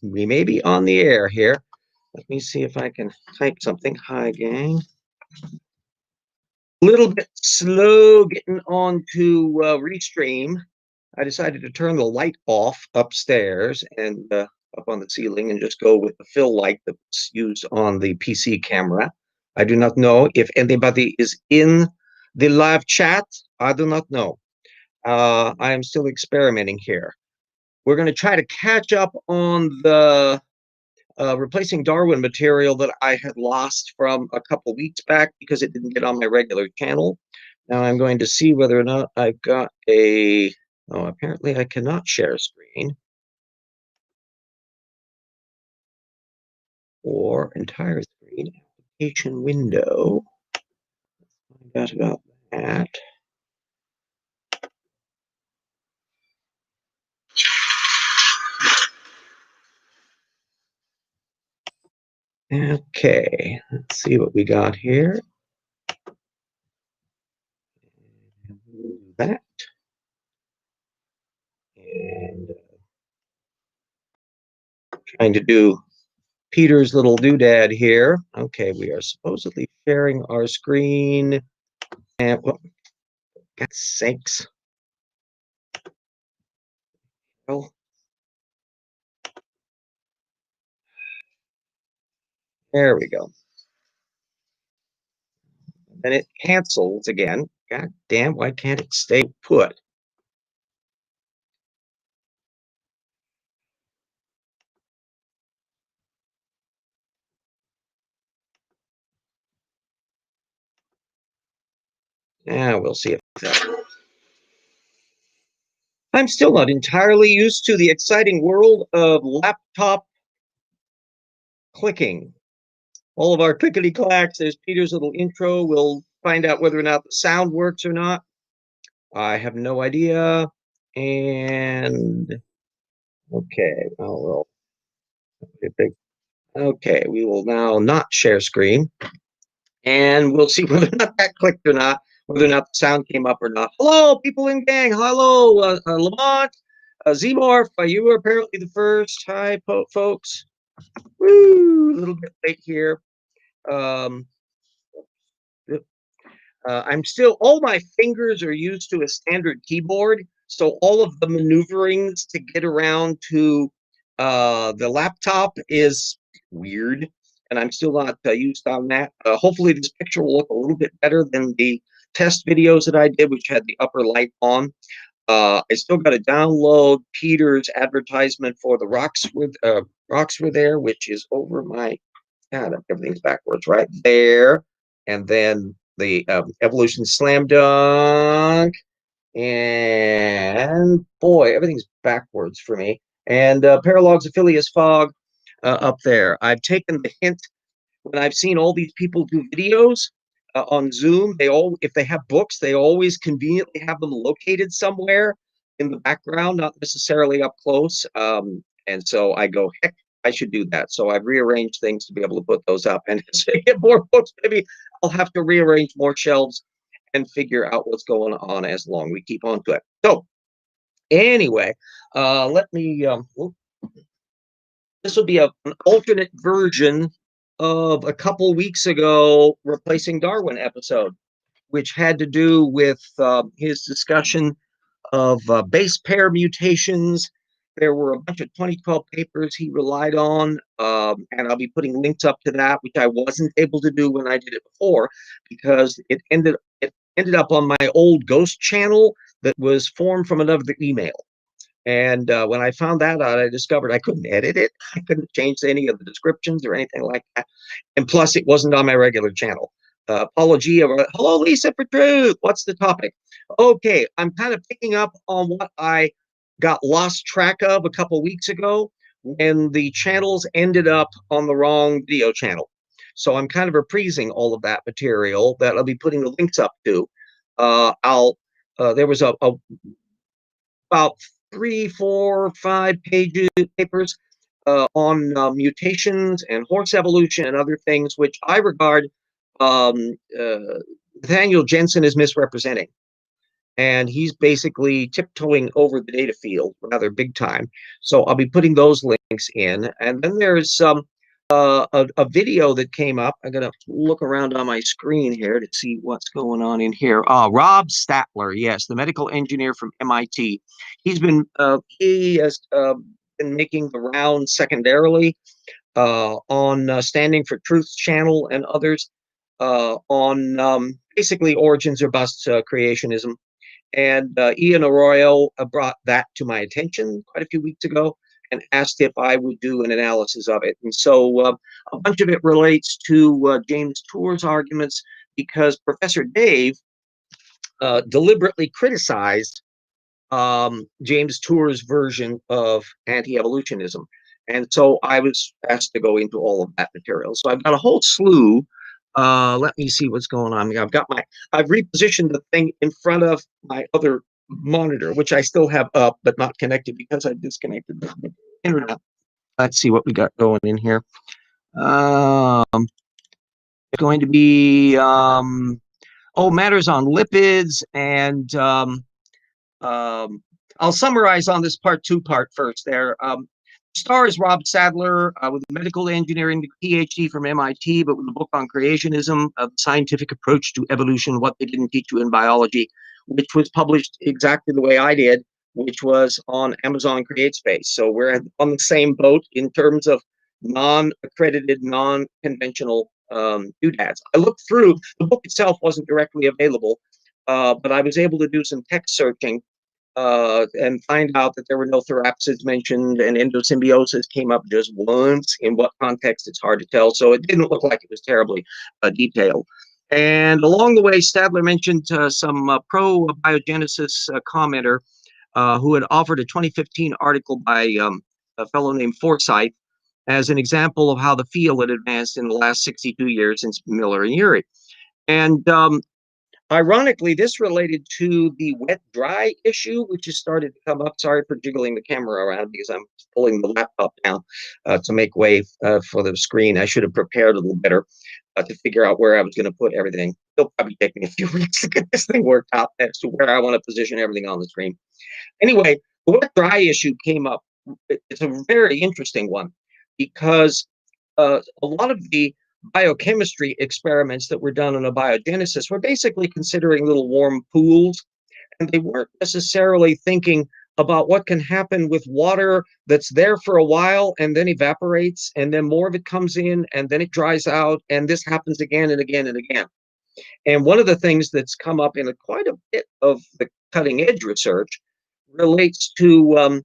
We may be on the air here. Let me see if I can type something. Hi, gang. A little bit slow getting on to Restream. I decided to turn the light off upstairs and up on the ceiling and just go with the fill light that's used on the PC camera. I do not know if anybody is in the live chat. I do not know. I am still experimenting here. We're going to try to catch up on the replacing Darwin material that I had lost from a couple weeks back because it didn't get on my regular channel. Now I'm going to see whether or not I've got a... Oh, apparently I cannot share screen. Or entire screen application window. Find out about that. Okay, let's see what we got here. That. And trying to do Peter's little doodad here. Okay, we are supposedly sharing our screen. And, well, God's sakes. Well, there we go. And it cancels again. God damn, why can't it stay put? Yeah, we'll see if that works. I'm still not entirely used to the exciting world of laptop clicking. All of our clickety clacks. There's Peter's little intro. We'll find out whether or not the sound works or not. I have no idea. And okay, well, okay, we will now not share screen, and we'll see whether or not that clicked or not, whether or not the sound came up or not. Hello, people in gang. Hello, Lamont, Zmorph. You were apparently the first. Hi, folks. Woo, a little bit late here. Um, I'm still, all my fingers are used to a standard keyboard. So all of the maneuverings to get around to the laptop is weird. And I'm still not used on that. Hopefully this picture will look a little bit better than the test videos that I did, which had the upper light on. I still got to download Peter's advertisement for the rocks were there, which is over my, God, everything's backwards right there. And then the Evolution Slam Dunk. And boy, everything's backwards for me. And Paralogs Affilius Fog up there. I've taken the hint when I've seen all these people do videos on Zoom. If they have books, they always conveniently have them located somewhere in the background, not necessarily up close. And so I go, heck, I should do that. So I've rearranged things to be able to put those up. And as I get more books, maybe I'll have to rearrange more shelves and figure out what's going on as long we keep on to it. So anyway, let me, this will be an alternate version of a couple weeks ago replacing Darwin episode, which had to do with his discussion of base pair mutations. There were a bunch of 2012 papers he relied on, and I'll be putting links up to that, which I wasn't able to do when I did it before because it ended up on my old ghost channel that was formed from another email. And when I found that out, I discovered I couldn't edit it. I couldn't change any of the descriptions or anything like that. And plus, it wasn't on my regular channel. Apologia. Hello, Lisa for Truth. What's the topic? Okay, I'm kind of picking up on what I got lost track of a couple weeks ago when the channels ended up on the wrong video channel. So I'm kind of reprising all of that material that I'll be putting the links up to. There was about 3, 4, 5 papers on mutations and horse evolution and other things, which I regard Nathaniel Jensen is misrepresenting. and he's basically tiptoeing over the data field rather big time. So I'll be putting those links in. And then there's a video that came up. I'm going to look around on my screen here to see what's going on in here. Rob Stadler, yes, the medical engineer from MIT. He has been making the rounds secondarily on Standing for Truth's channel and others on basically origins or busts creationism. And Ian Arroyo brought that to my attention quite a few weeks ago and asked if I would do an analysis of it. And so a bunch of it relates to James Tour's arguments, because Professor Dave deliberately criticized James Tour's version of anti-evolutionism. And so I was asked to go into all of that material. So I've got a whole slew. Let me see what's going on. I've repositioned the thing in front of my other monitor, which I still have up, but not connected because I disconnected the internet. Let's see what we got going in here. It's going to be, matters on lipids, and I'll summarize on this part first there. Star is Rob Stadler with a medical engineering PhD from MIT, but with a book on creationism, a scientific approach to evolution, what they didn't teach you in biology, which was published exactly the way I did, which was on Amazon CreateSpace. So we're on the same boat in terms of non-accredited, non-conventional doodads. I looked through, the book itself wasn't directly available, but I was able to do some text searching and find out that there were no therapsids mentioned, and endosymbiosis came up just once. In what context, it's hard to tell. So it didn't look like it was terribly detailed. And along the way, Stadler mentioned some pro-biogenesis commenter who had offered a 2015 article by a fellow named Forsyth as an example of how the field had advanced in the last 62 years since Miller and Urey. And ironically, this related to the wet-dry issue, which has started to come up. Sorry for jiggling the camera around because I'm pulling the laptop down to make way for the screen. I should have prepared a little better to figure out where I was going to put everything. It'll probably take me a few weeks to get this thing worked out as to where I want to position everything on the screen. Anyway, the wet-dry issue came up. It's a very interesting one because a lot of the biochemistry experiments that were done on abiogenesis were basically considering little warm pools, and they weren't necessarily thinking about what can happen with water that's there for a while and then evaporates, and then more of it comes in, and then it dries out, and this happens again and again and again. And one of the things that's come up in quite a bit of the cutting edge research relates to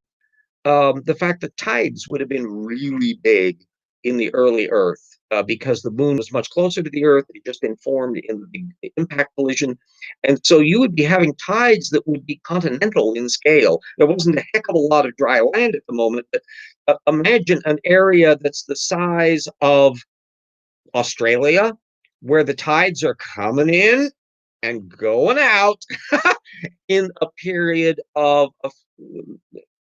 the fact that tides would have been really big in the early Earth because the moon was much closer to the Earth. It just informed in the impact collision. And so you would be having tides that would be continental in scale. There wasn't a heck of a lot of dry land at the moment, but imagine an area that's the size of Australia, where the tides are coming in and going out in a period of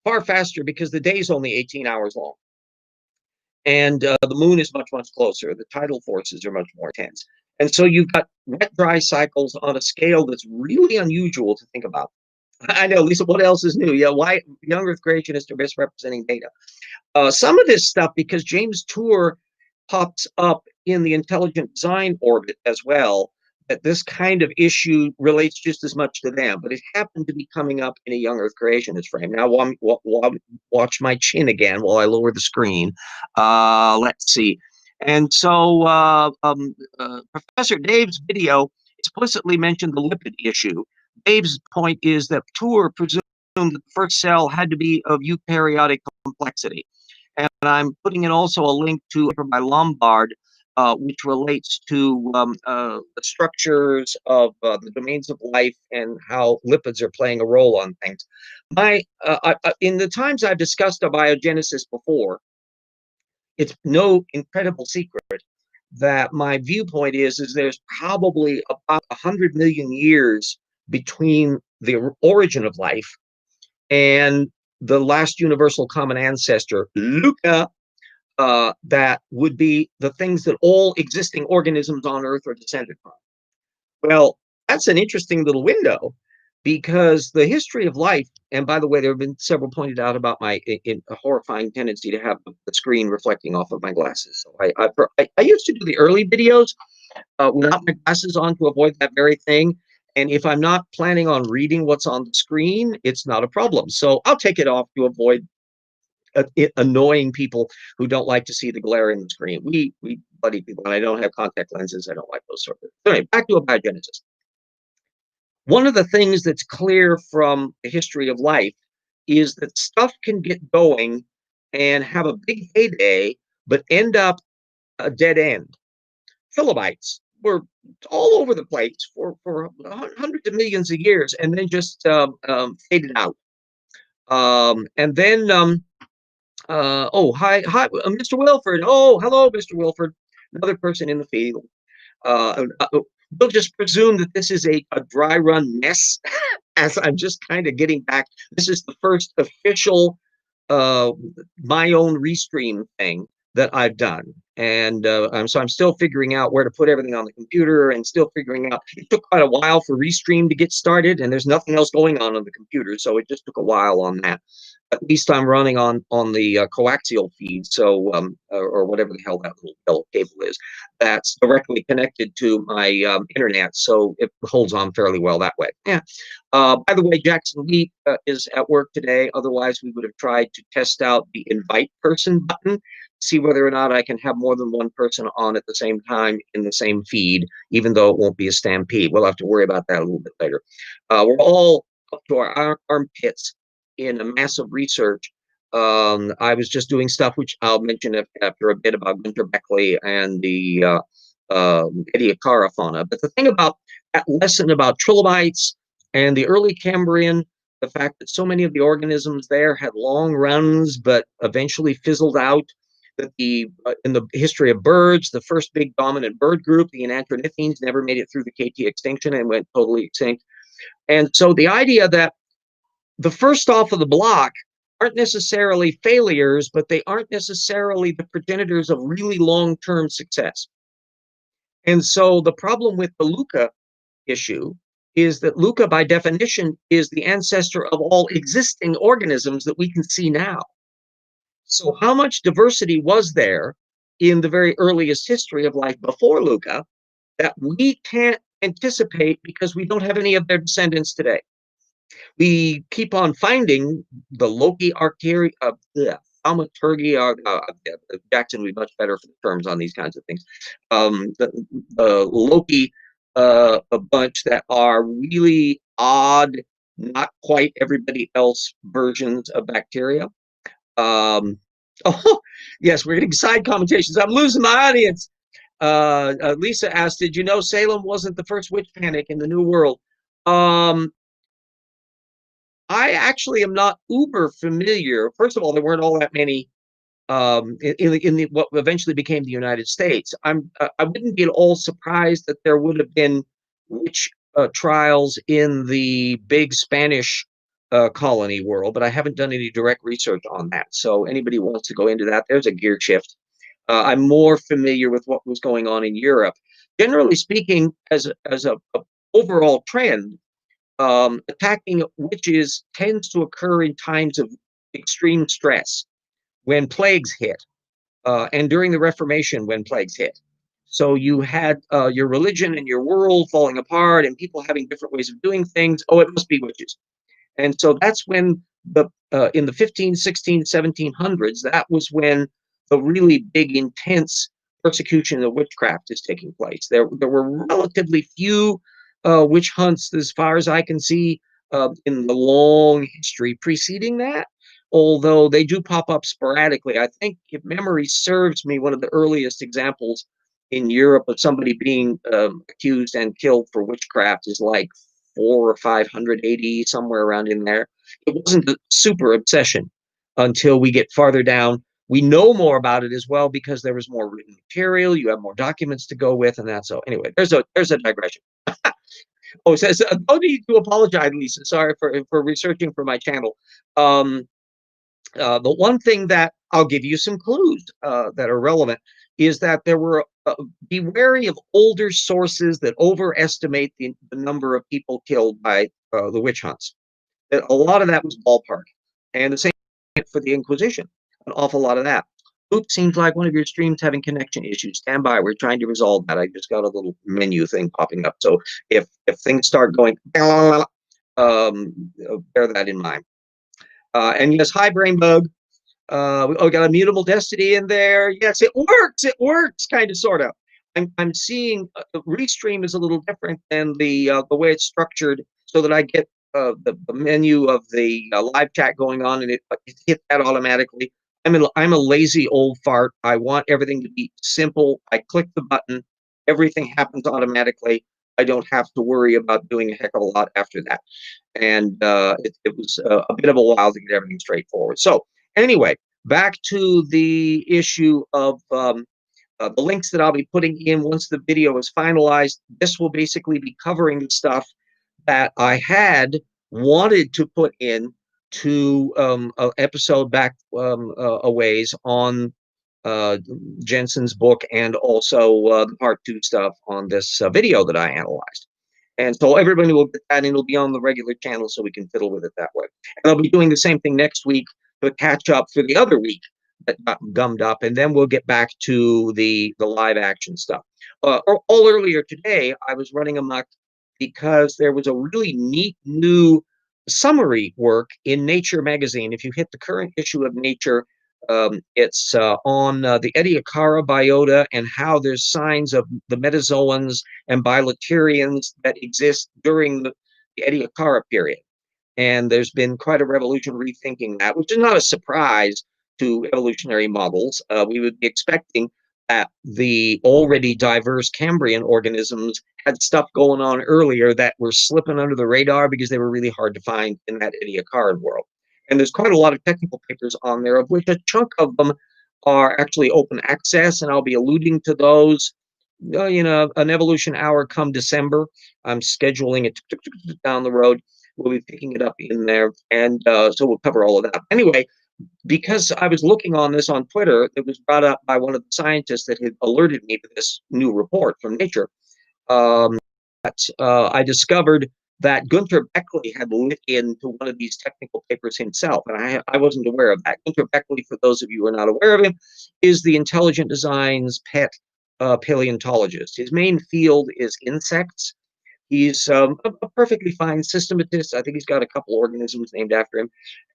far faster, because the day is only 18 hours long. And the moon is much, much closer. The tidal forces are much more intense. And so you've got wet-dry cycles on a scale that's really unusual to think about. I know, Lisa, what else is new? Yeah, why young Earth creationists are misrepresenting data. Some of this stuff, because James Tour pops up in the intelligent design orbit as well, that this kind of issue relates just as much to them, but it happened to be coming up in a young Earth creationist frame. Now, watch my chin again while I lower the screen. Let's see. And so Professor Dave's video explicitly mentioned the lipid issue. Dave's point is that Tour presumed that the first cell had to be of eukaryotic complexity. And I'm putting in also a link to by Lombard, which relates to the structures of the domains of life and how lipids are playing a role on things. In the times I've discussed abiogenesis before, it's no incredible secret that my viewpoint is there's probably about 100 million years between the origin of life and the last universal common ancestor, Luca, that would be the things that all existing organisms on Earth are descended from. Well, that's an interesting little window, because the history of life, and by the way, there have been several pointed out about my a horrifying tendency to have the screen reflecting off of my glasses. So I used to do the early videos without my glasses on to avoid that very thing. And if I'm not planning on reading what's on the screen, it's not a problem. So I'll take it off to avoid annoying people who don't like to see the glare in the screen. We buddy people, and I don't have contact lenses. I don't like those sort of things. So anyway, back to abiogenesis. One of the things that's clear from the history of life is that stuff can get going and have a big heyday, but end up a dead end. Trilobites were all over the place for hundreds of millions of years and then just faded out. And then, oh, hi, Mr. Wilford. Oh, hello, Mr. Wilford, another person in the field. We'll just presume that this is a dry run mess as I'm just kind of getting back. This is the first official my own restream thing that I've done. And so I'm still figuring out where to put everything on the computer and still figuring out. It took quite a while for Restream to get started, and there's nothing else going on the computer. So it just took a while on that. At least I'm running on the coaxial feed, so or whatever the hell that little yellow cable is, that's directly connected to my internet, so it holds on fairly well that way. Yeah. By the way, Jackson Lee is at work today. Otherwise, we would have tried to test out the invite person button, see whether or not I can have more than one person on at the same time in the same feed, even though it won't be a stampede. We'll have to worry about that a little bit later. We're all up to our armpits in a massive research. I was just doing stuff, which I'll mention after a bit, about Gunter Beckley and the Ediacara fauna. But the thing about that lesson about trilobites and the early Cambrian, the fact that so many of the organisms there had long runs, but eventually fizzled out, that in the history of birds, the first big dominant bird group, the Enanthronithines, never made it through the KT extinction and went totally extinct. And so the idea that the first off of the block aren't necessarily failures, but they aren't necessarily the progenitors of really long-term success. And so the problem with the LUCA issue is that LUCA, by definition, is the ancestor of all existing organisms that we can see now. So how much diversity was there in the very earliest history of life before LUCA that we can't anticipate because we don't have any of their descendants today? We keep on finding the Loki archaea, thaumaturgy. Jackson would be much better for the terms on these kinds of things. The Loki, a bunch that are really odd, not quite everybody else versions of bacteria. Oh, yes, we're getting side commentations. I'm losing my audience. Lisa asked, did you know Salem wasn't the first witch panic in the New World? I actually am not uber familiar. First of all, there weren't all that many in what eventually became the United States. I wouldn't be at all surprised that there would have been witch trials in the big Spanish colony world, but I haven't done any direct research on that. So anybody who wants to go into that, there's a gear shift. I'm more familiar with what was going on in Europe. Generally speaking, as a overall trend, attacking witches tends to occur in times of extreme stress, when plagues hit, and during the Reformation when plagues hit. So you had your religion and your world falling apart and people having different ways of doing things. Oh, it must be witches. And so that's when in the 15, 16, 1700s, that was when the really big, intense persecution of witchcraft is taking place. There were relatively few witch hunts, as far as I can see, in the long history preceding that, although they do pop up sporadically. I think, if memory serves me, one of the earliest examples in Europe of somebody being accused and killed for witchcraft is like 400 or 500 AD, somewhere around in there. It wasn't a super obsession until we get farther down. We know more about it as well because there was more written material. You have more documents to go with, and that. So anyway, there's a digression. Oh, it says, no need to apologize, Lisa. Sorry for researching for my channel. The one thing that I'll give you some clues that are relevant. is that there were be wary of older sources that overestimate the number of people killed by the witch hunts. That a lot of that was ballpark, and the same for the Inquisition. An awful lot of that. Oops, seems like one of your streams having connection issues. Stand by. We're trying to resolve that. I just got a little menu thing popping up. So if things start going, bear that in mind. And yes, hi, BrainBug. We got a mutable destiny in there. Yes, it works. It works, kind of, sort of. I'm seeing Restream is a little different than the way it's structured, so that I get the menu of the live chat going on, and it hit that automatically. I'm a lazy old fart. I want everything to be simple. I click the button, everything happens automatically. I don't have to worry about doing a heck of a lot after that. And it was a bit of a while to get everything straightforward. So anyway, back to the issue of the links that I'll be putting in once the video is finalized. This will basically be covering the stuff that I had wanted to put in to an episode back a ways on Jensen's book, and also the part 2 stuff on this video that I analyzed. And so everybody will get that, and it'll be on the regular channel, so we can fiddle with it that way. And I'll be doing the same thing next week to catch up for the other week that got gummed up, and then we'll get back to the live action stuff. All earlier today, I was running amok because there was a really neat new summary work in Nature magazine. If you hit the current issue of Nature, it's on the Ediacara biota and how there's signs of the metazoans and bilaterians that exist during the Ediacara period. And there's been quite a revolution rethinking that, which is not a surprise to evolutionary models. We would be expecting that the already diverse Cambrian organisms had stuff going on earlier that were slipping under the radar because they were really hard to find in that Ediacaran world. And there's quite a lot of technical papers on there, of which a chunk of them are actually open access, and I'll be alluding to those an evolution hour come December. I'm scheduling it down the road. We'll be picking it up in there, and so we'll cover all of that. Anyway, because I was looking on this on Twitter, it was brought up by one of the scientists that had alerted me to this new report from Nature. I discovered that Gunther Beckley had lit into one of these technical papers himself, and I wasn't aware of that. Gunther Beckley, for those of you who are not aware of him, is the Intelligent Design's pet paleontologist. His main field is insects. He's a perfectly fine systematist. I think he's got a couple organisms named after him,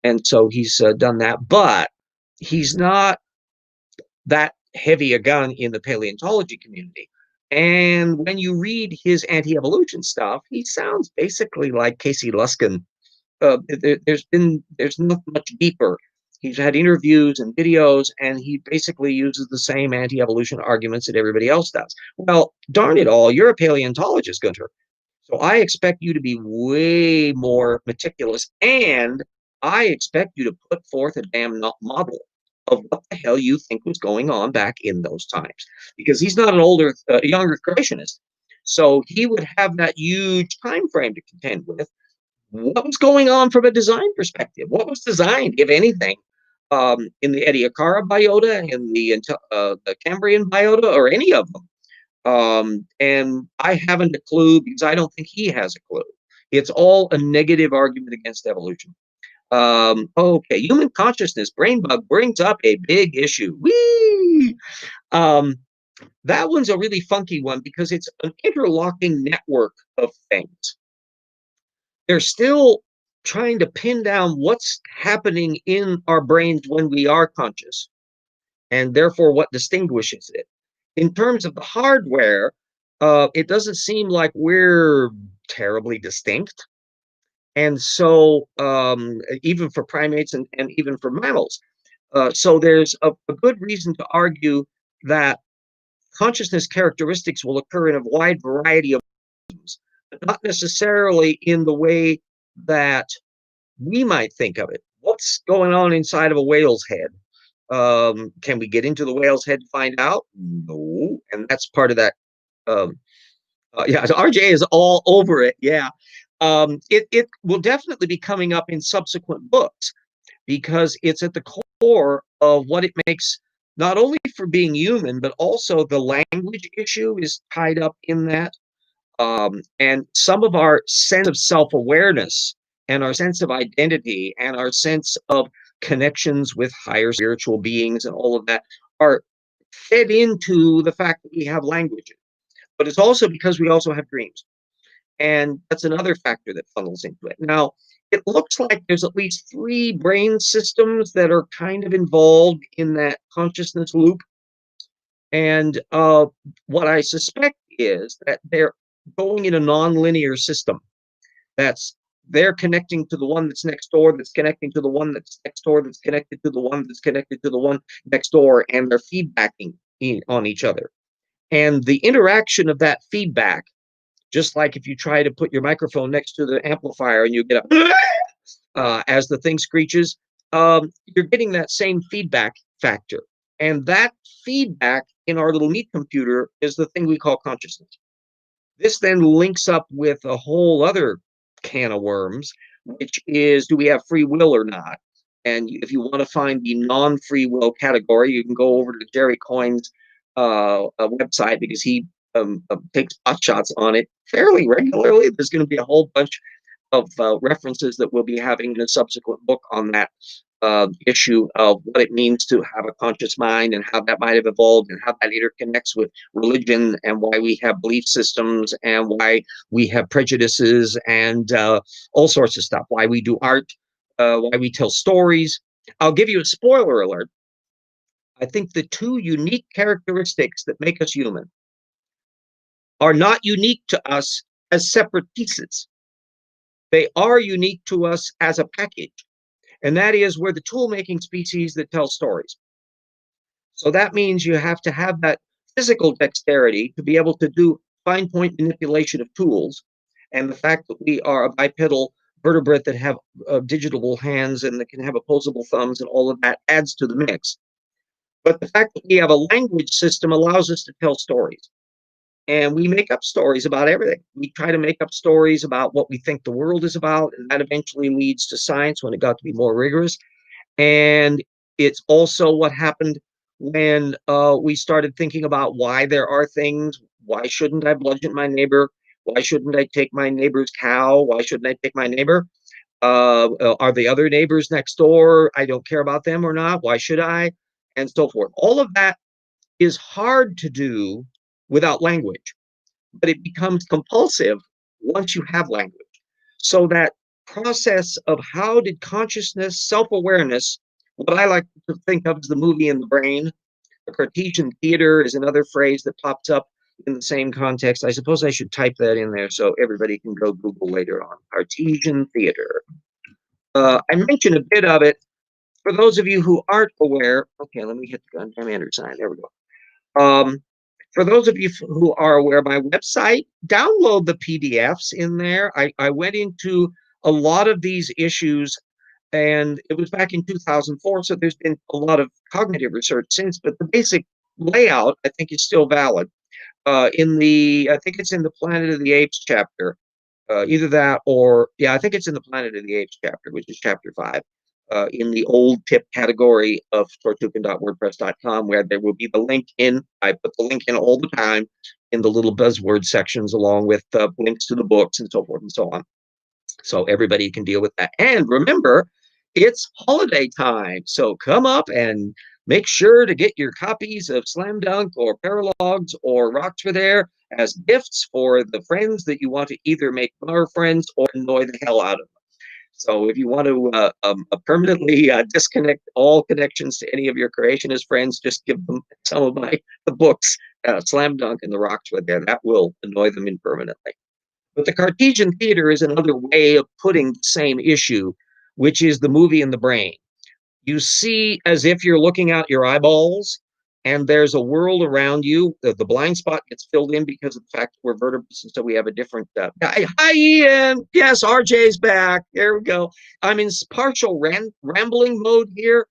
and so he's done that. But he's not that heavy a gun in the paleontology community. And when you read his anti-evolution stuff, he sounds basically like Casey Luskin. There's not much deeper. He's had interviews and videos, and he basically uses the same anti-evolution arguments that everybody else does. Well, darn it all, you're a paleontologist, Gunter. So I expect you to be way more meticulous, and I expect you to put forth a damn model of what the hell you think was going on back in those times. Because he's not an younger creationist. So he would have that huge time frame to contend with. What was going on from a design perspective? What was designed, if anything, in the Ediacara biota, in the Cambrian biota, or any of them? And I haven't a clue, because I don't think he has a clue. It's all a negative argument against evolution. Okay, human consciousness, BrainBug brings up a big issue. Whee! That one's a really funky one because it's an interlocking network of things. They're still trying to pin down what's happening in our brains when we are conscious, and therefore what distinguishes it. In terms of the hardware, it doesn't seem like we're terribly distinct. And so even for primates and even for mammals. So there's a good reason to argue that consciousness characteristics will occur in a wide variety of ways, but not necessarily in the way that we might think of it. What's going on inside of a whale's head? Can we get into the whale's head to find out? No. And that's part of that. Yeah, so RJ is all over it. Yeah. It will definitely be coming up in subsequent books because it's at the core of what it makes not only for being human, but also the language issue is tied up in that. And some of our sense of self-awareness and our sense of identity and our sense of connections with higher spiritual beings and all of that are fed into the fact that we have languages. But it's also because we also have dreams. And that's another factor that funnels into it. Now, it looks like there's at least 3 brain systems that are kind of involved in that consciousness loop. And what I suspect is that they're going in a non-linear system. That's they're connecting to the one that's next door, that's connecting to the one that's next door, that's connected to the one that's connected to the one next door, and they're feedbacking on each other. And the interaction of that feedback, just like if you try to put your microphone next to the amplifier and you get a as the thing screeches, you're getting that same feedback factor. And that feedback in our little meat computer is the thing we call consciousness. This then links up with a whole other can of worms, which is, do we have free will or not? And if you want to find the non-free will category, you can go over to Jerry Coyne's website, because he takes pot shots on it fairly regularly. There's going to be a whole bunch of references that we'll be having in a subsequent book on that issue of what it means to have a conscious mind and how that might have evolved and how that interconnects with religion and why we have belief systems and why we have prejudices and all sorts of stuff, why we do art, why we tell stories. I'll give you a spoiler alert. I think the 2 unique characteristics that make us human are not unique to us as separate pieces. They are unique to us as a package. And that is, we're the tool-making species that tell stories. So that means you have to have that physical dexterity to be able to do fine point manipulation of tools. And the fact that we are a bipedal vertebrate that have digital hands and that can have opposable thumbs and all of that adds to the mix. But the fact that we have a language system allows us to tell stories. And we make up stories about everything. We try to make up stories about what we think the world is about, and that eventually leads to science when it got to be more rigorous. And it's also what happened when we started thinking about why there are things. Why shouldn't I bludgeon my neighbor? Why shouldn't I take my neighbor's cow? Why shouldn't I take my neighbor? Are the other neighbors next door? I don't care about them or not. Why should I? And so forth. All of that is hard to do without language, but it becomes compulsive once you have language. So that process of how did consciousness, self-awareness, what I like to think of as the movie in the brain, the Cartesian theater is another phrase that pops up in the same context. I suppose I should type that in there so everybody can go Google later on. Cartesian theater. I mentioned a bit of it. For those of you who aren't aware, okay, let me hit the goddamn enter sign. There we go. For those of you who are aware of my website, download the PDFs in there. I went into a lot of these issues, and it was back in 2004, so there's been a lot of cognitive research since, but the basic layout, I think, is still valid. I think it's in the Planet of the Apes chapter. Either that or, yeah, I think it's in the Planet of the Apes chapter, which is chapter 5. In the old tip category of tortugan.wordpress.com, where there will be the link in. I put the link in all the time in the little buzzword sections, along with links to the books and so forth and so on. So everybody can deal with that. And remember, it's holiday time. So come up and make sure to get your copies of Slam Dunk or Paralogs or Rocks for There as gifts for the friends that you want to either make our friends or annoy the hell out of them. So if you want to permanently disconnect all connections to any of your creationist friends, just give them some of the books, Slam Dunk and the Rocks with there. That will annoy them impermanently. But the Cartesian theater is another way of putting the same issue, which is the movie in the brain. You see as if you're looking out your eyeballs, and there's a world around you. The blind spot gets filled in because of the fact that we're vertebrates, and so we have a different. Hi, Ian. Yes, RJ's back. There we go. I'm in partial rambling mode here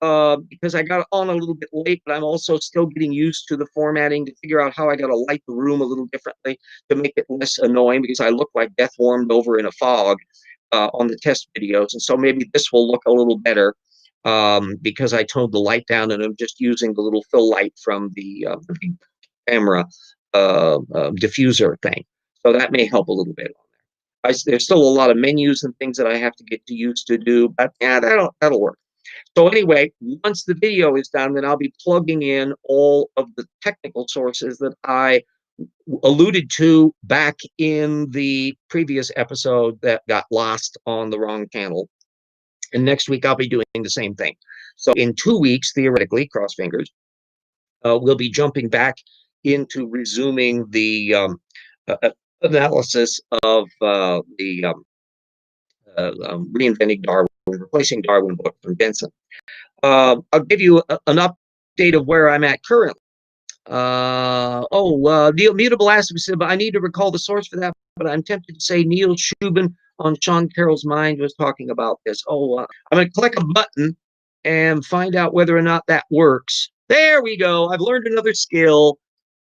because I got on a little bit late, but I'm also still getting used to the formatting to figure out how I got to light the room a little differently to make it less annoying, because I look like death warmed over in a fog on the test videos, and so maybe this will look a little better. because I toned the light down and I'm just using the little fill light from the camera diffuser thing. So that may help a little bit on there. There's still a lot of menus and things that I have to get used to do, but yeah, that'll work. So anyway, once the video is done, then I'll be plugging in all of the technical sources that I alluded to back in the previous episode that got lost on the wrong channel. And next week, I'll be doing the same thing. So in 2 weeks, theoretically, cross fingers, we'll be jumping back into resuming the analysis of the Reinventing Darwin, Replacing Darwin book from Benson. I'll give you an update of where I'm at currently. Neil Mutable asked me, but I need to recall the source for that, but I'm tempted to say Neil Shubin on Sean Carroll's Mind was talking about this. I'm going to click a button and find out whether or not that works. There we go. I've learned another skill,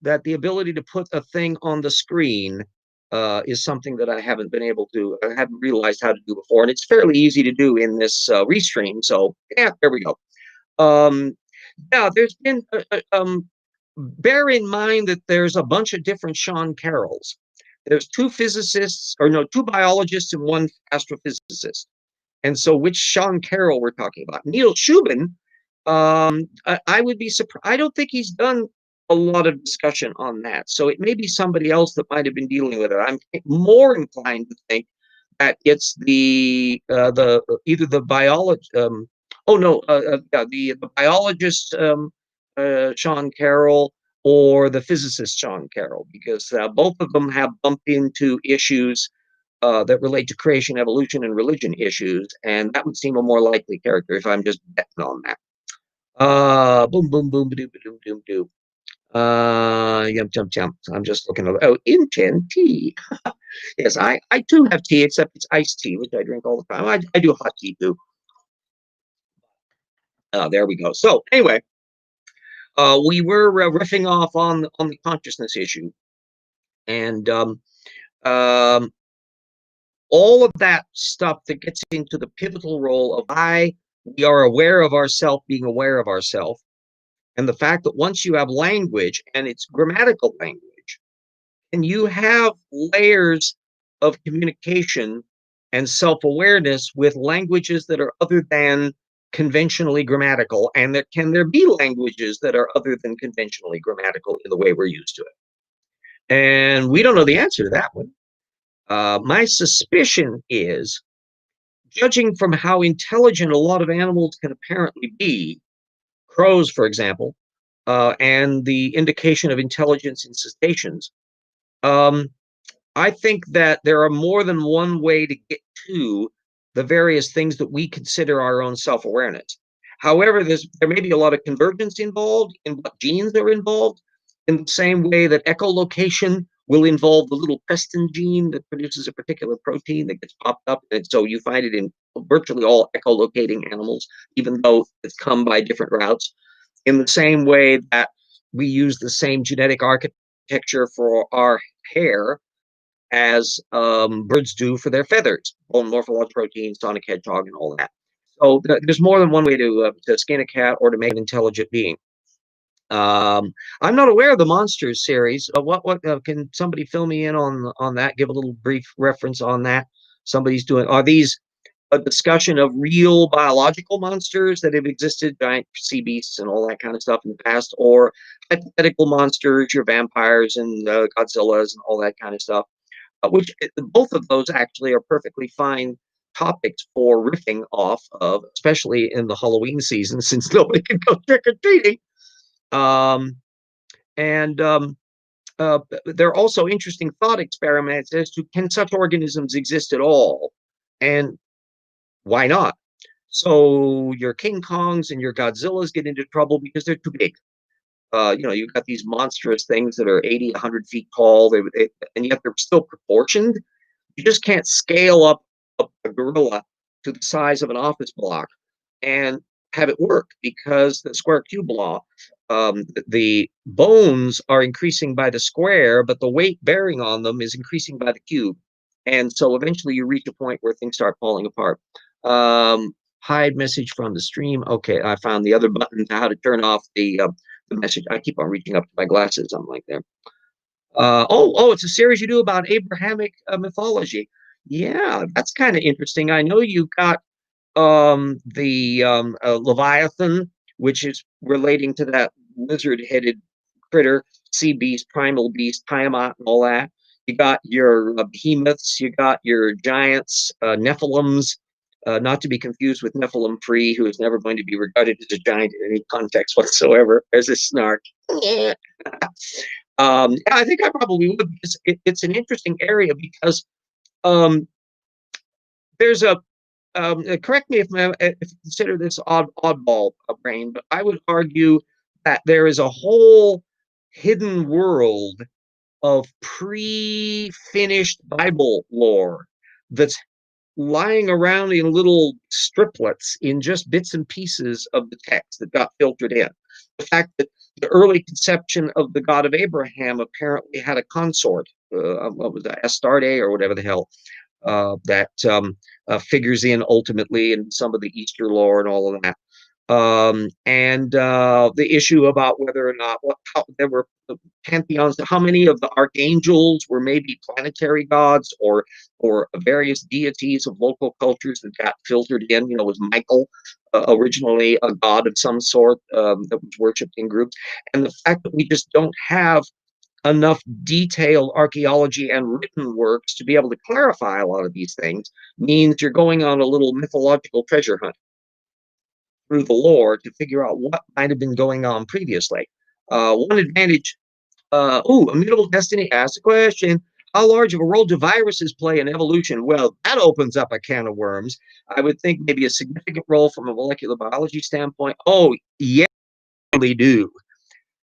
that the ability to put a thing on the screen is something that I haven't realized how to do before. And it's fairly easy to do in this restream. So yeah, there we go. Yeah, there's been, bear in mind that there's a bunch of different Sean Carrolls. There's two biologists and one astrophysicist. And so which Sean Carroll we're talking about? Neil Shubin, I would be surprised. I don't think he's done a lot of discussion on that. So it may be somebody else that might have been dealing with it. I'm more inclined to think that it's the either the biologist, the biologist Sean Carroll, or the physicist Sean Carroll, because both of them have bumped into issues that relate to creation, evolution, and religion issues, and that would seem a more likely character if I'm just betting on that. Boom, boom, boom, ba-doom, ba-doom, doom, doom. Yum. I'm just looking over. Oh, Inten tea. Yes, I too have tea, except it's iced tea, which I drink all the time. I do hot tea too. There we go. So anyway, we were riffing off on the consciousness issue, and all of that stuff that gets into the pivotal role of we are aware of ourselves being aware of ourselves. And the fact that once you have language, and it's grammatical language, and you have layers of communication and self-awareness with languages that are other than conventionally grammatical, and can there be languages that are other than conventionally grammatical in the way we're used to it? And we don't know the answer to that one. My suspicion is, judging from how intelligent a lot of animals can apparently be, crows, for example, and the indication of intelligence in cetaceans, I think that there are more than one way to get to the various things that we consider our own self-awareness. However, there may be a lot of convergence involved in what genes are involved, in the same way that echolocation will involve the little Preston gene that produces a particular protein that gets popped up. And so you find it in virtually all echolocating animals, even though it's come by different routes. In the same way that we use the same genetic architecture for our hair as birds do for their feathers, bone morphological protein, sonic hedgehog, and all that. So there's more than one way to skin a cat or to make an intelligent being. I'm not aware of the Monsters series. What can somebody fill me in on that? Give a little brief reference on that. Somebody's doing. Are these a discussion of real biological monsters that have existed, giant sea beasts and all that kind of stuff in the past, or hypothetical monsters, your vampires and Godzillas and all that kind of stuff? Which both of those actually are perfectly fine topics for riffing off of, especially in the Halloween season, since nobody can go trick or treating. There are also interesting thought experiments as to, can such organisms exist at all, and why not? So your King Kongs and your Godzillas get into trouble because they're too big. You've got these monstrous things that are 80, 100 feet tall, and yet they're still proportioned. You just can't scale up a gorilla to the size of an office block and have it work, because the square cube law, the bones are increasing by the square, but the weight bearing on them is increasing by the cube. And so eventually you reach a point where things start falling apart. Hide message from the stream. Okay, I found the other button to how to turn off the message. I keep on reaching up to my glasses. I'm like there. It's a series you do about Abrahamic mythology. Yeah, that's kind of interesting. I know you've got the Leviathan, which is relating to that lizard-headed critter, sea beast, primal beast, Tiamat, and all that. You got your behemoths, you got your giants, Nephilims, not to be confused with Nephilim Free, who is never going to be regarded as a giant in any context whatsoever. There's a snark. I think I probably would, because it's an interesting area, because um, there's a correct me if you consider this oddball brain, but I would argue that there is a whole hidden world of pre-finished Bible lore that's lying around in little striplets, in just bits and pieces of the text that got filtered in. The fact that the early conception of the God of Abraham apparently had a consort, what was that, Astarte or whatever the hell, that figures in ultimately in some of the Easter lore and all of that. And the issue about whether or not there were pantheons, how many of the archangels were maybe planetary gods, or various deities of local cultures that got filtered in. Was Michael originally a god of some sort that was worshipped in groups? And the fact that we just don't have enough detailed archaeology and written works to be able to clarify a lot of these things means you're going on a little mythological treasure hunt through the lore to figure out what might have been going on previously. One advantage, Immutable Destiny asks a question: how large of a role do viruses play in evolution? Well, that opens up a can of worms. I would think maybe a significant role from a molecular biology standpoint. Oh, yeah, they do.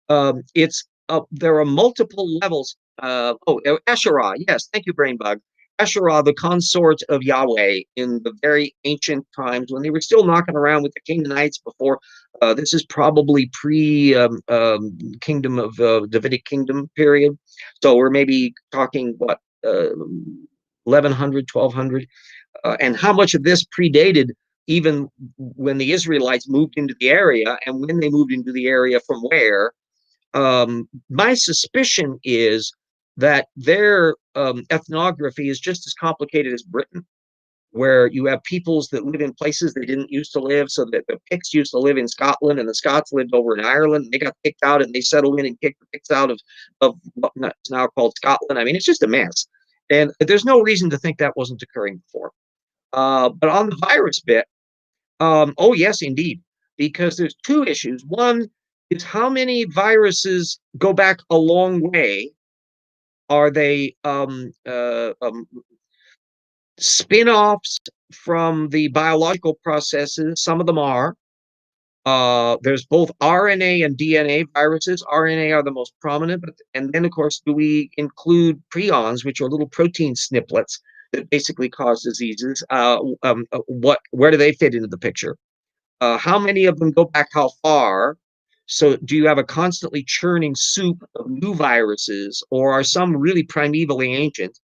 There are multiple levels. Asherah, yes, thank you, BrainBug. Asherah, the consort of Yahweh in the very ancient times when they were still knocking around with the Canaanites before. This is probably pre-kingdom of Davidic kingdom period. So we're maybe talking, what, 1100, 1200? And how much of this predated even when the Israelites moved into the area, and when they moved into the area, from where? My suspicion is that their ethnography is just as complicated as Britain, where you have peoples that live in places they didn't used to live. So that the Picts used to live in Scotland, and the Scots lived over in Ireland. They got kicked out, and they settled in and kicked the Picts out of what's now called Scotland. I mean, it's just a mess. And there's no reason to think that wasn't occurring before. But on the virus bit, oh, yes, indeed, because there's two issues. One is, how many viruses go back a long way? Are they spin-offs from the biological processes? Some of them are. There's both RNA and DNA viruses. RNA are the most prominent, and then, of course, do we include prions, which are little protein snippets that basically cause diseases? Where do they fit into the picture? How many of them go back how far? So do you have a constantly churning soup of new viruses, or are some really primevally ancient?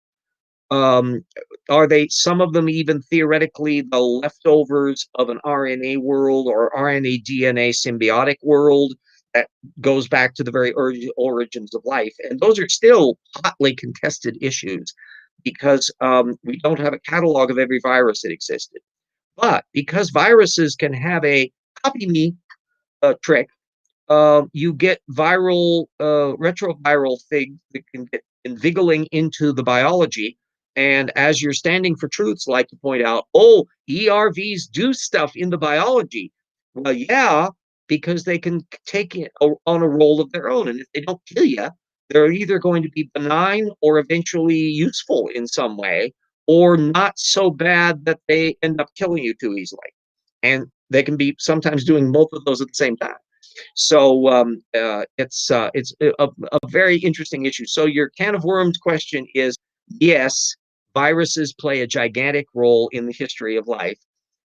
Are they, some of them, even theoretically the leftovers of an RNA world or RNA DNA symbiotic world that goes back to the very origins of life? And those are still hotly contested issues, because we don't have a catalog of every virus that existed. But because viruses can have a copy me trick, you get viral, retroviral things that can get invigilating into the biology. And as your standing for truths like to point out, oh, ERVs do stuff in the biology. Well, yeah, because they can take it on a role of their own. And if they don't kill you, they're either going to be benign or eventually useful in some way, or not so bad that they end up killing you too easily. And they can be sometimes doing both of those at the same time. So it's a very interesting issue. So your can of worms question is, yes, viruses play a gigantic role in the history of life,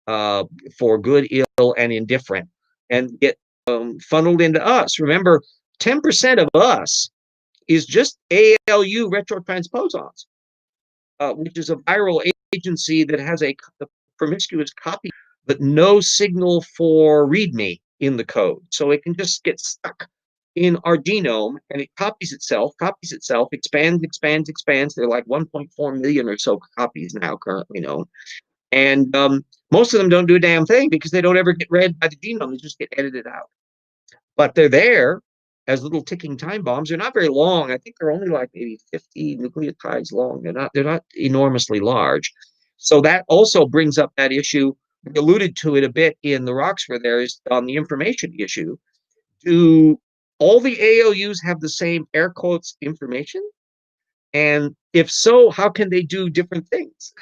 for good, ill, and indifferent, and get funneled into us. Remember, 10% of us is just ALU retrotransposons, which is a viral agency that has a promiscuous copy but no signal for README in the code. So it can just get stuck in our genome, and it copies itself, expands, expands, expands. There are like 1.4 million or so copies now currently known. And most of them don't do a damn thing because they don't ever get read by the genome. They just get edited out. But they're there as little ticking time bombs. They're not very long. I think they're only like maybe 50 nucleotides long. They're not enormously large. So that also brings up that issue. We alluded to it a bit in the Roxford there, is on the information issue. Do all the ALUs have the same air quotes information? And if so, how can they do different things?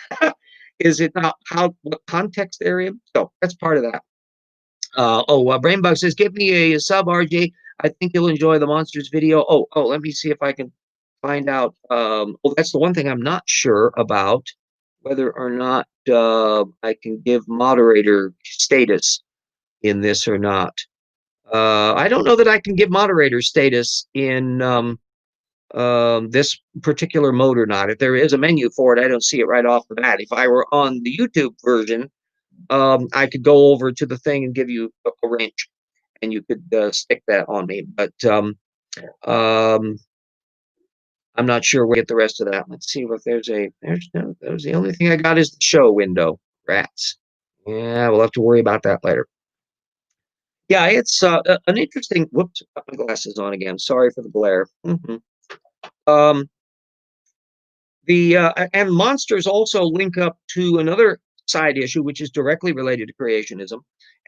Is it not what context they're in? So that's part of that. BrainBug says, give me a sub, RJ. I think you'll enjoy the monsters video. Let me see if I can find out. That's the one thing I'm not sure about, whether or not I can give moderator status in this or not. I don't know that I can give moderator status in this particular mode or not. If there is a menu for it, I don't see it right off the bat. If I were on the YouTube version, I could go over to the thing and give you a wrench, and you could stick that on me. But I'm not sure where to get the rest of that. Let's see if there's the only thing I got is the show window. Rats. Yeah, we'll have to worry about that later. Yeah, it's an interesting. Whoops, put my glasses on again. Sorry for the glare. And monsters also link up to another side issue, which is directly related to creationism,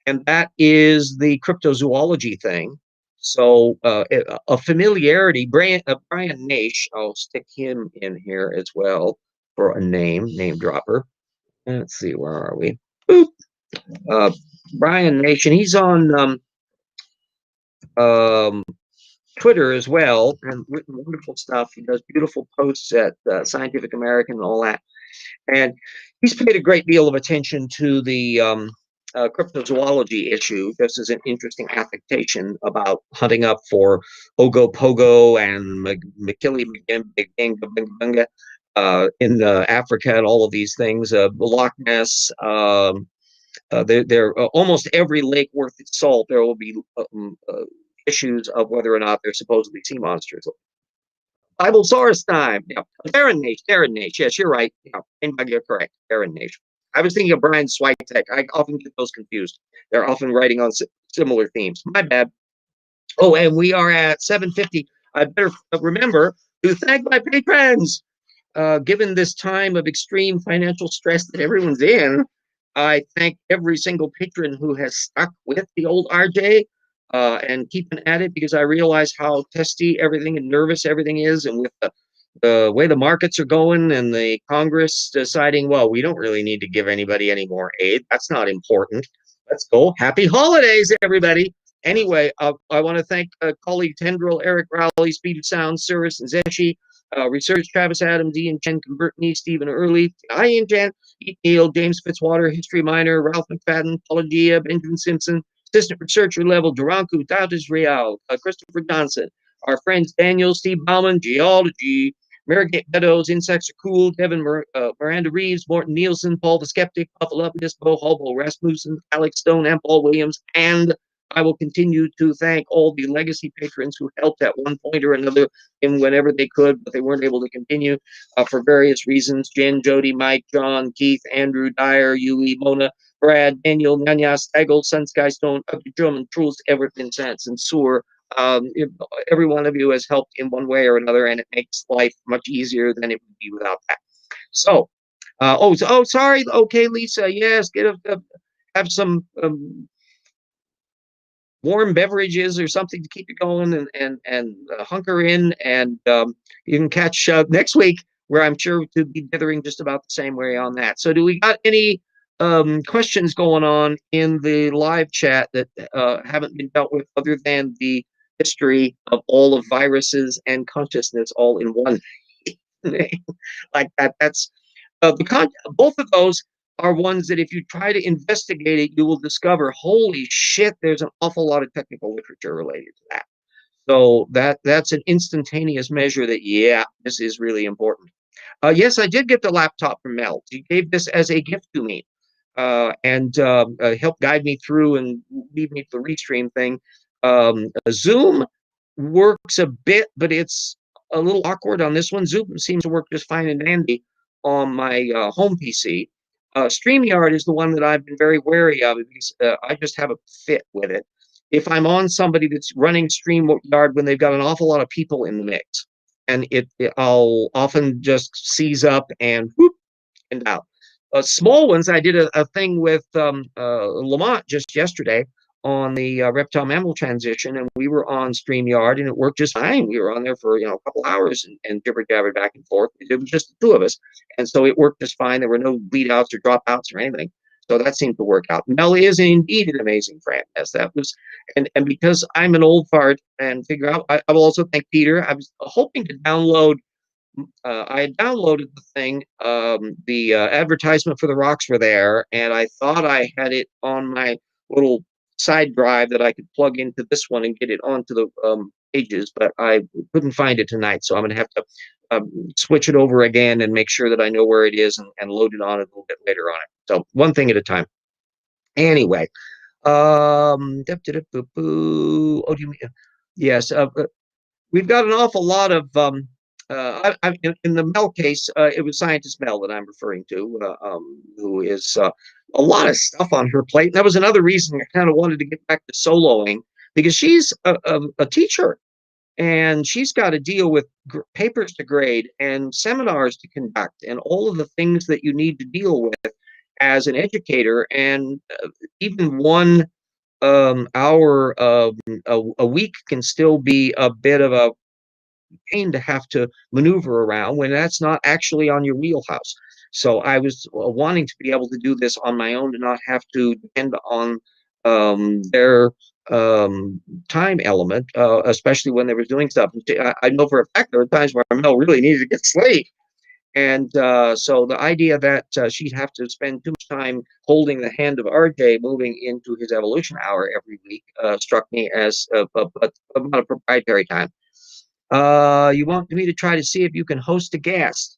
and that is the cryptozoology thing. So a familiarity. Brian Naish, I'll stick him in here as well for a name dropper. Let's see, where are we? Boop. Brian Naish, and he's on Twitter as well, and written wonderful stuff. He does beautiful posts at Scientific American and all that. And he's paid a great deal of attention to the cryptozoology issue. This is an interesting affectation about hunting up for Ogopogo and Makili in Africa and all of these things. Loch Ness. There almost every lake worth its salt, there will be issues of whether or not they're supposedly sea monsters. Biblesaurus time. Yeah. Darren Naish. Yes, you're right. Yeah, you're correct. Darren Naish. I was thinking of Brian Switek. I often get those confused. They're often writing on similar themes. My bad. Oh, and we are at 7:50. I better remember to thank my patrons. Given this time of extreme financial stress that everyone's in, I thank every single patron who has stuck with the old RJ and keeping at it, because I realize how testy everything and nervous everything is. And with the way the markets are going and the Congress deciding, well, we don't really need to give anybody any more aid. That's not important. Let's go. Happy holidays, everybody. Anyway, I want to thank colleague Tendril, Eric Rowley, Speed of Sound, Cirrus, and Zeshi. Research Travis Adams, Ian Chen, Convert Me, Stephen Early, Ian Chen, Neil, James Fitzwater, History Minor, Ralph McFadden, Paulia, Benjamin Simpson, Assistant Researcher Level, Duranku, Dautis Real, Christopher Johnson, our friends Daniel, Steve Bauman, Geology, Marigate Meadows, Insects Are Cool, Devin Miranda Reeves, Morton Nielsen, Paul the Skeptic, Puffalupus, Bo Hobo, Rasmussen, Alex Stone, and Paul Williams, and I will continue to thank all the legacy patrons who helped at one point or another in whenever they could, but they weren't able to continue for various reasons. Jen, Jody, Mike, John, Keith, Andrew, Dyer, Yui, Mona, Brad, Daniel, Nanya, Staggle, Sun Sky Stone, German, Truls, Everton, Sands, and Sewer. Every one of you has helped in one way or another, and it makes life much easier than it would be without that. So, sorry. Okay, Lisa. Yes, have some warm beverages or something to keep you going, and hunker in, and you can catch next week, where I'm sure to be dithering just about the same way on that. So do we got any questions going on in the live chat that haven't been dealt with, other than the history of all of viruses and consciousness all in one like that? That's both of those are ones that if you try to investigate it, you will discover, holy shit, there's an awful lot of technical literature related to that. So that's an instantaneous measure that, yeah, this is really important. Yes, I did get the laptop from Mel. He gave this as a gift to me. and help guide me through and lead me to the restream thing. Zoom works a bit, but it's a little awkward on this one. Zoom seems to work just fine and dandy on my home PC. StreamYard is the one that I've been very wary of because I just have a fit with it. If I'm on somebody that's running StreamYard when they've got an awful lot of people in the mix, and I'll often just seize up and whoop and out. Small ones, I did a thing with Lamont just yesterday on the reptile mammal transition, and we were on StreamYard, and it worked just fine. We were on there for a couple hours and jibber jabber back and forth. It was just the two of us, and so it worked just fine. There were no bleed outs or dropouts or anything. So that seemed to work out. Mel is indeed an amazing friend. Yes, that was, and because I'm an old fart and figure out, I will also thank Peter. I was hoping to download. I had downloaded the thing. The advertisement for the rocks were there, and I thought I had it on my little side drive that I could plug into this one and get it onto the pages, but I couldn't find it tonight, so I'm going to have to switch it over again and make sure that I know where it is and load it on a little bit later on it. So one thing at a time. Anyway, oh, do you mean? Yes, we've got an awful lot of in the Mel case, it was scientist Mel that I'm referring to, who is a lot of stuff on her plate. And that was another reason I kind of wanted to get back to soloing, because she's a teacher and she's got to deal with papers to grade and seminars to conduct and all of the things that you need to deal with as an educator. And even one hour a week can still be a bit of a pain to have to maneuver around when that's not actually on your wheelhouse. So I was wanting to be able to do this on my own to not have to depend on their time element, especially when they were doing stuff. I know for a fact there were times where Mel really needed to get sleep. And so the idea that she'd have to spend too much time holding the hand of RJ moving into his evolution hour every week struck me as about a proprietary time. You want me to try to see if you can host a guest.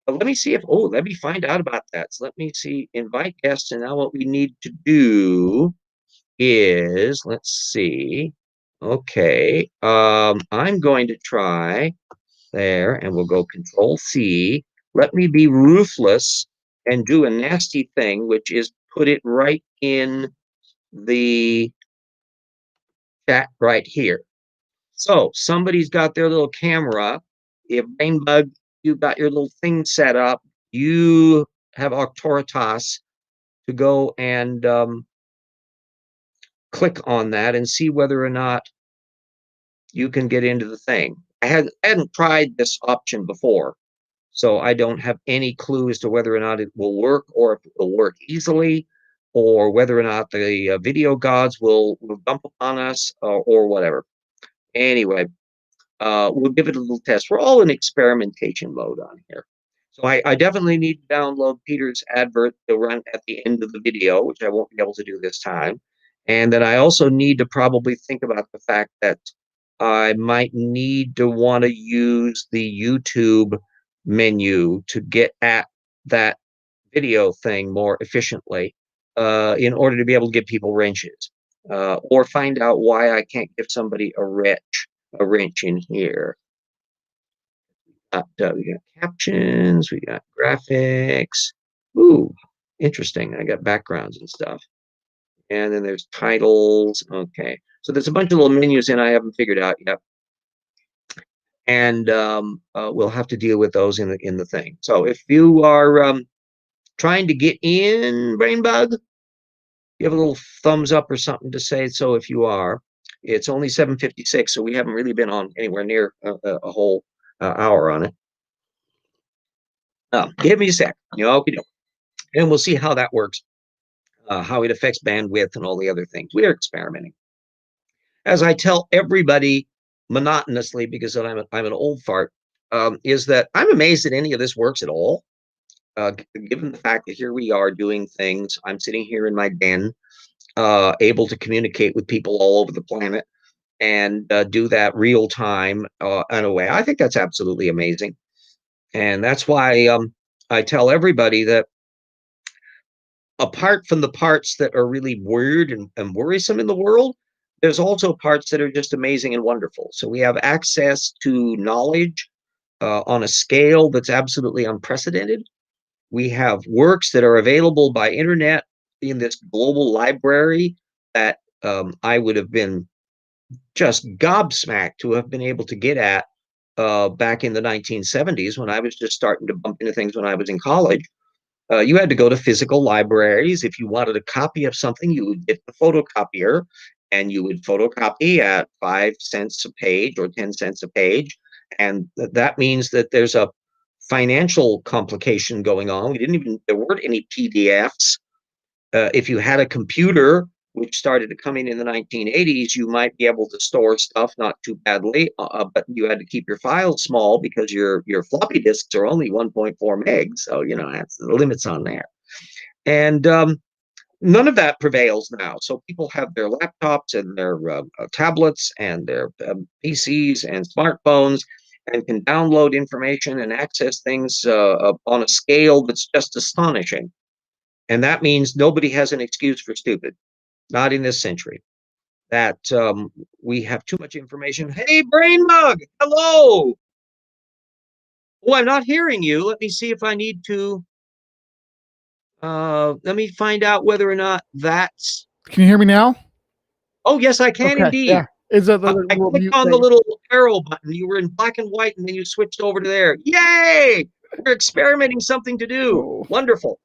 Let me see if, let me find out about that. So let me see, invite guests. And now what we need to do is, let's see. Okay. I'm going to try there and we'll go Control C. Let me be ruthless and do a nasty thing, which is put it right in the chat right here. So somebody's got their little camera. If BrainBug, you've got your little thing set up, you have authoritas to go and click on that and see whether or not you can get into the thing. I hadn't tried this option before, so I don't have any clue as to whether or not it will work, or if it will work easily, or whether or not the video gods will dump upon us, or whatever. Anyway, we'll give it a little test. We're all in experimentation mode on here. So I definitely need to download Peter's advert to run at the end of the video, which I won't be able to do this time. And then I also need to probably think about the fact that I might need to want to use the YouTube menu to get at that video thing more efficiently in order to be able to give people wrenches, or find out why I can't give somebody a wrench in here. We got captions, we got graphics. Ooh, interesting. I got backgrounds and stuff. And then there's titles. Okay. So there's a bunch of little menus in I haven't figured out yet. And we'll have to deal with those in the thing. So if you are trying to get in BrainBug, you have a little thumbs up or something to say so if you are. It's only 7:56, so we haven't really been on anywhere near a whole hour on it. Give me a sec. Okay, and we'll see how that works, how it affects bandwidth and all the other things. We are experimenting. As I tell everybody monotonously, because I'm an old fart, is that I'm amazed that any of this works at all. Given the fact that here we are doing things, I'm sitting here in my den, able to communicate with people all over the planet and do that real time in a way. I think that's absolutely amazing. And that's why I tell everybody that apart from the parts that are really weird and worrisome in the world, there's also parts that are just amazing and wonderful. So we have access to knowledge on a scale that's absolutely unprecedented. We have works that are available by internet in this global library that I would have been just gobsmacked to have been able to get at back in the 1970s when I was just starting to bump into things when I was in college. You had to go to physical libraries. If you wanted a copy of something, you would get the photocopier and you would photocopy at 5 cents a page or 10 cents a page. And that means that there's a financial complication going on. There weren't any PDFs. If you had a computer, which started to come in the 1980s, you might be able to store stuff not too badly, but you had to keep your files small because your floppy disks are only 1.4 megs. So, that's the limits on there. And none of that prevails now. So people have their laptops and their tablets and their PCs and smartphones and can download information and access things on a scale that's just astonishing. And that means nobody has an excuse for stupid, not in this century. That we have too much information. Hey, BrainBug, hello. Oh, I'm not hearing you. Let me see if I need to. Let me find out whether or not that's. Can you hear me now? Oh, yes, I can indeed. Yeah. Is that the I clicked on the little arrow button. You were in black and white, and then you switched over to there. Yay! We're experimenting something to do. Oh. Wonderful.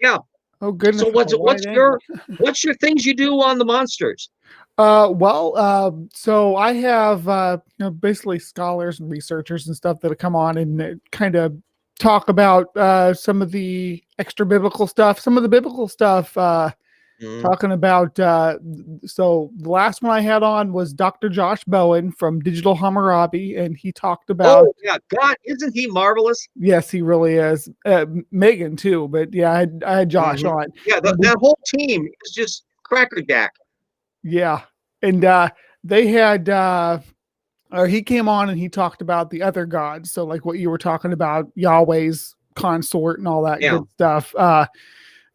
Yeah. Oh goodness. So what's your things you do on the monsters? So I have basically scholars and researchers and stuff that come on and kind of talk about some of the extra biblical stuff, some of the biblical stuff. Talking about so the last one I had on was Dr. Josh Bowen from Digital Hammurabi, and he talked about God, isn't he marvelous? Yes, he really is. Megan too, but yeah, I had Josh on. Yeah, that whole team is just crackerjack. Yeah, and they had or he came on and he talked about the other gods, so like what you were talking about, Yahweh's consort and all that good stuff.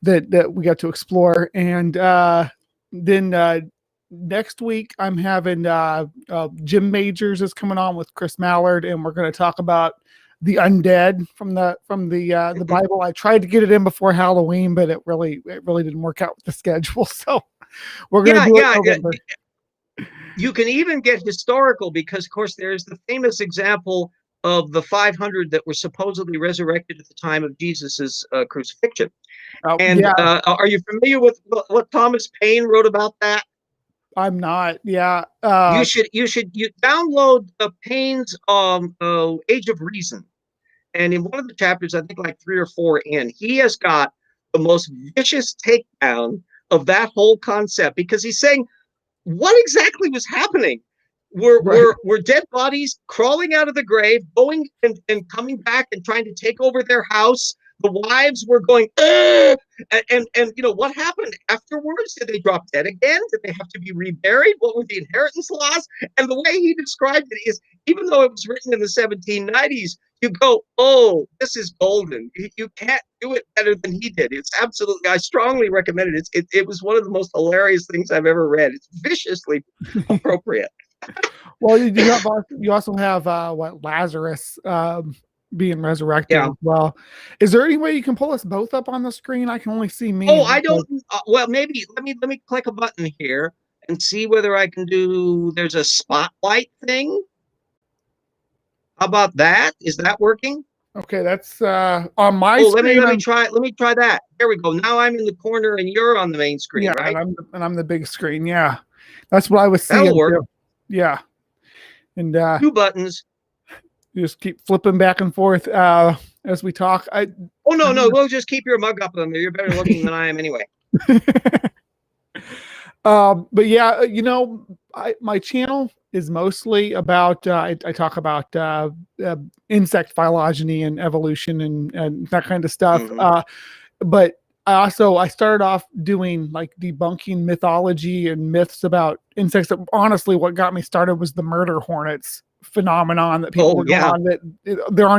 That we got to explore. And then next week I'm having Jim Majors is coming on with Chris Mallard, and we're going to talk about the undead from the Bible. I tried to get it in before Halloween, but it really didn't work out with the schedule. So we're going to do it. You can even get historical because, of course, there's the famous example of the 500 that were supposedly resurrected at the time of Jesus's crucifixion. Are you familiar with what Thomas Paine wrote about that? I'm not. Yeah. You should download Paine's Age of Reason, and in one of the chapters, I think like 3 or 4 in, he has got the most vicious takedown of that whole concept because he's saying, what exactly was happening? Were dead bodies crawling out of the grave, going and coming back and trying to take over their house? The wives were going, and what happened afterwards? Did they drop dead again? Did they have to be reburied? What were the inheritance laws? And the way he described it is, even though it was written in the 1790s, you go, oh, this is golden. You can't do it better than he did. It's absolutely, I strongly recommend it. It was one of the most hilarious things I've ever read. It's viciously appropriate. Well, you also have Lazarus being resurrected as well. Is there any way you can pull us both up on the screen? I can only see me. Oh, I don't. Well, maybe let me click a button here and see whether I can do. There's a spotlight thing. How about that? Is that working? Okay, that's on my screen. Let me try that. There we go. Now I'm in the corner and you're on the main screen, right? And I'm the big screen. Yeah, that's what I was seeing. That'll work. Yeah, and 2 buttons. You just keep flipping back and forth as we talk. No, we'll just keep your mug up on there. You're better looking than I am anyway. But yeah, my channel is mostly about I talk about insect phylogeny and evolution and that kind of stuff. But I started off doing like debunking mythology and myths about insects. Honestly, what got me started was the murder hornets phenomenon that people were going on, that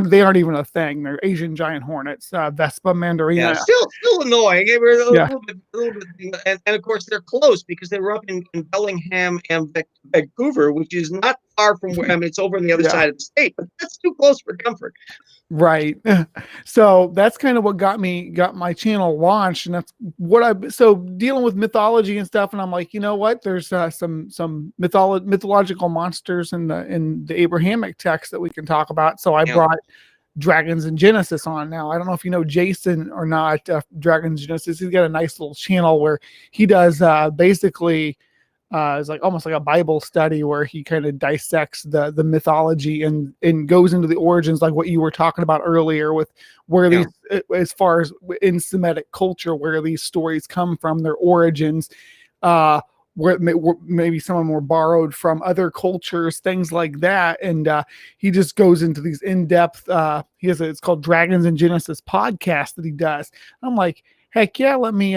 they aren't even a thing. They're Asian giant hornets, Vespa mandarina. Still annoying. They were a little bit, and of course they're close because they were up in Bellingham and Vancouver, which is not far from where, I mean, it's over on the other side of the state, but that's too close for comfort. Right. So that's kind of what got my channel launched. And that's what so dealing with mythology and stuff. And I'm like, you know what, there's some mythological monsters in the Abrahamic text that we can talk about. So I brought Dragons in Genesis on. Now, I don't know if you know Jason or not, Dragons in Genesis. He's got a nice little channel where he does basically it's like almost like a Bible study where he kind of dissects the mythology and goes into the origins, like what you were talking about earlier, with where these, as far as in Semitic culture, where these stories come from, their origins, where maybe some of them were borrowed from other cultures, things like that. And he just goes into these in-depth, it's called Dragons in Genesis podcast that he does. I'm like, heck yeah, let me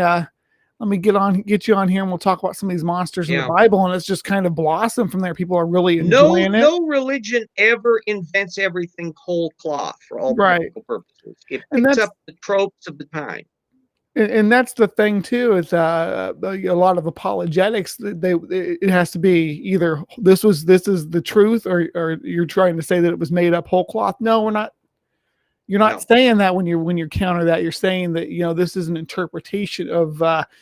get you on here and we'll talk about some of these monsters in the Bible. And it's just kind of blossomed from there. People are really enjoying it. No religion ever invents everything whole cloth for all practical purposes. It picks up the tropes of the time. And that's the thing too, is a lot of apologetics, it has to be either this is the truth, or you're trying to say that it was made up whole cloth. No, we're not. You're not saying that when you counter that. You're saying that, this is an interpretation of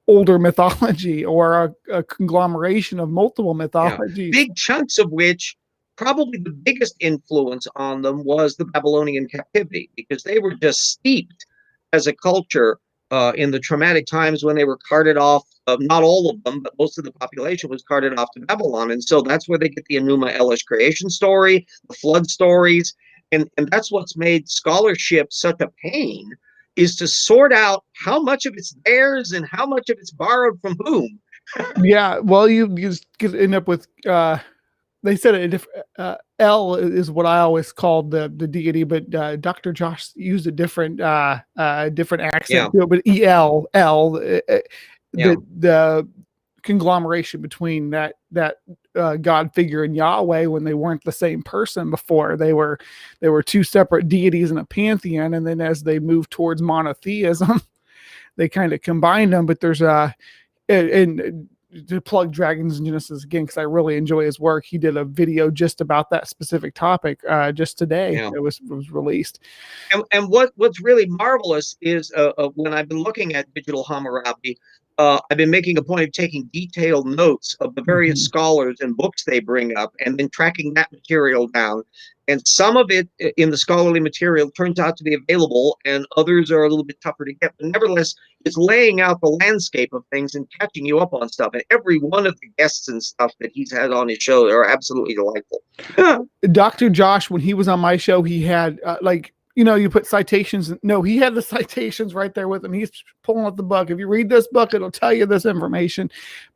older mythology, or a conglomeration of multiple mythologies. Big chunks of which, probably the biggest influence on them was the Babylonian captivity, because they were just steeped as a culture in the traumatic times when they were carted off. Not all of them, but most of the population was carted off to Babylon. And so that's where they get the Enuma Elish creation story, the flood stories. And that's what's made scholarship such a pain, is to sort out how much of it's theirs and how much of it's borrowed from whom. Well, you just end up with, they said a different, L is what I always called the deity, but Dr. Josh used a different accent to it, but EL, the conglomeration between that God figure and Yahweh, when they weren't the same person before. They were two separate deities in a pantheon, and then as they moved towards monotheism, they kind of combined them. But there's and to plug Dragons in Genesis again, because I really enjoy his work, he did a video just about that specific topic just today. It was released. And what's really marvelous is when I've been looking at Digital Hammurabi, I've been making a point of taking detailed notes of the various scholars and books they bring up, and then tracking that material down. And some of it in the scholarly material turns out to be available, and others are a little bit tougher to get. But nevertheless, it's laying out the landscape of things and catching you up on stuff. And every one of the guests and stuff that he's had on his show are absolutely delightful. Dr. Josh, when he was on my show, he had you put citations. No, he had the citations right there with him. He's pulling up the book. If you read this book, it'll tell you this information.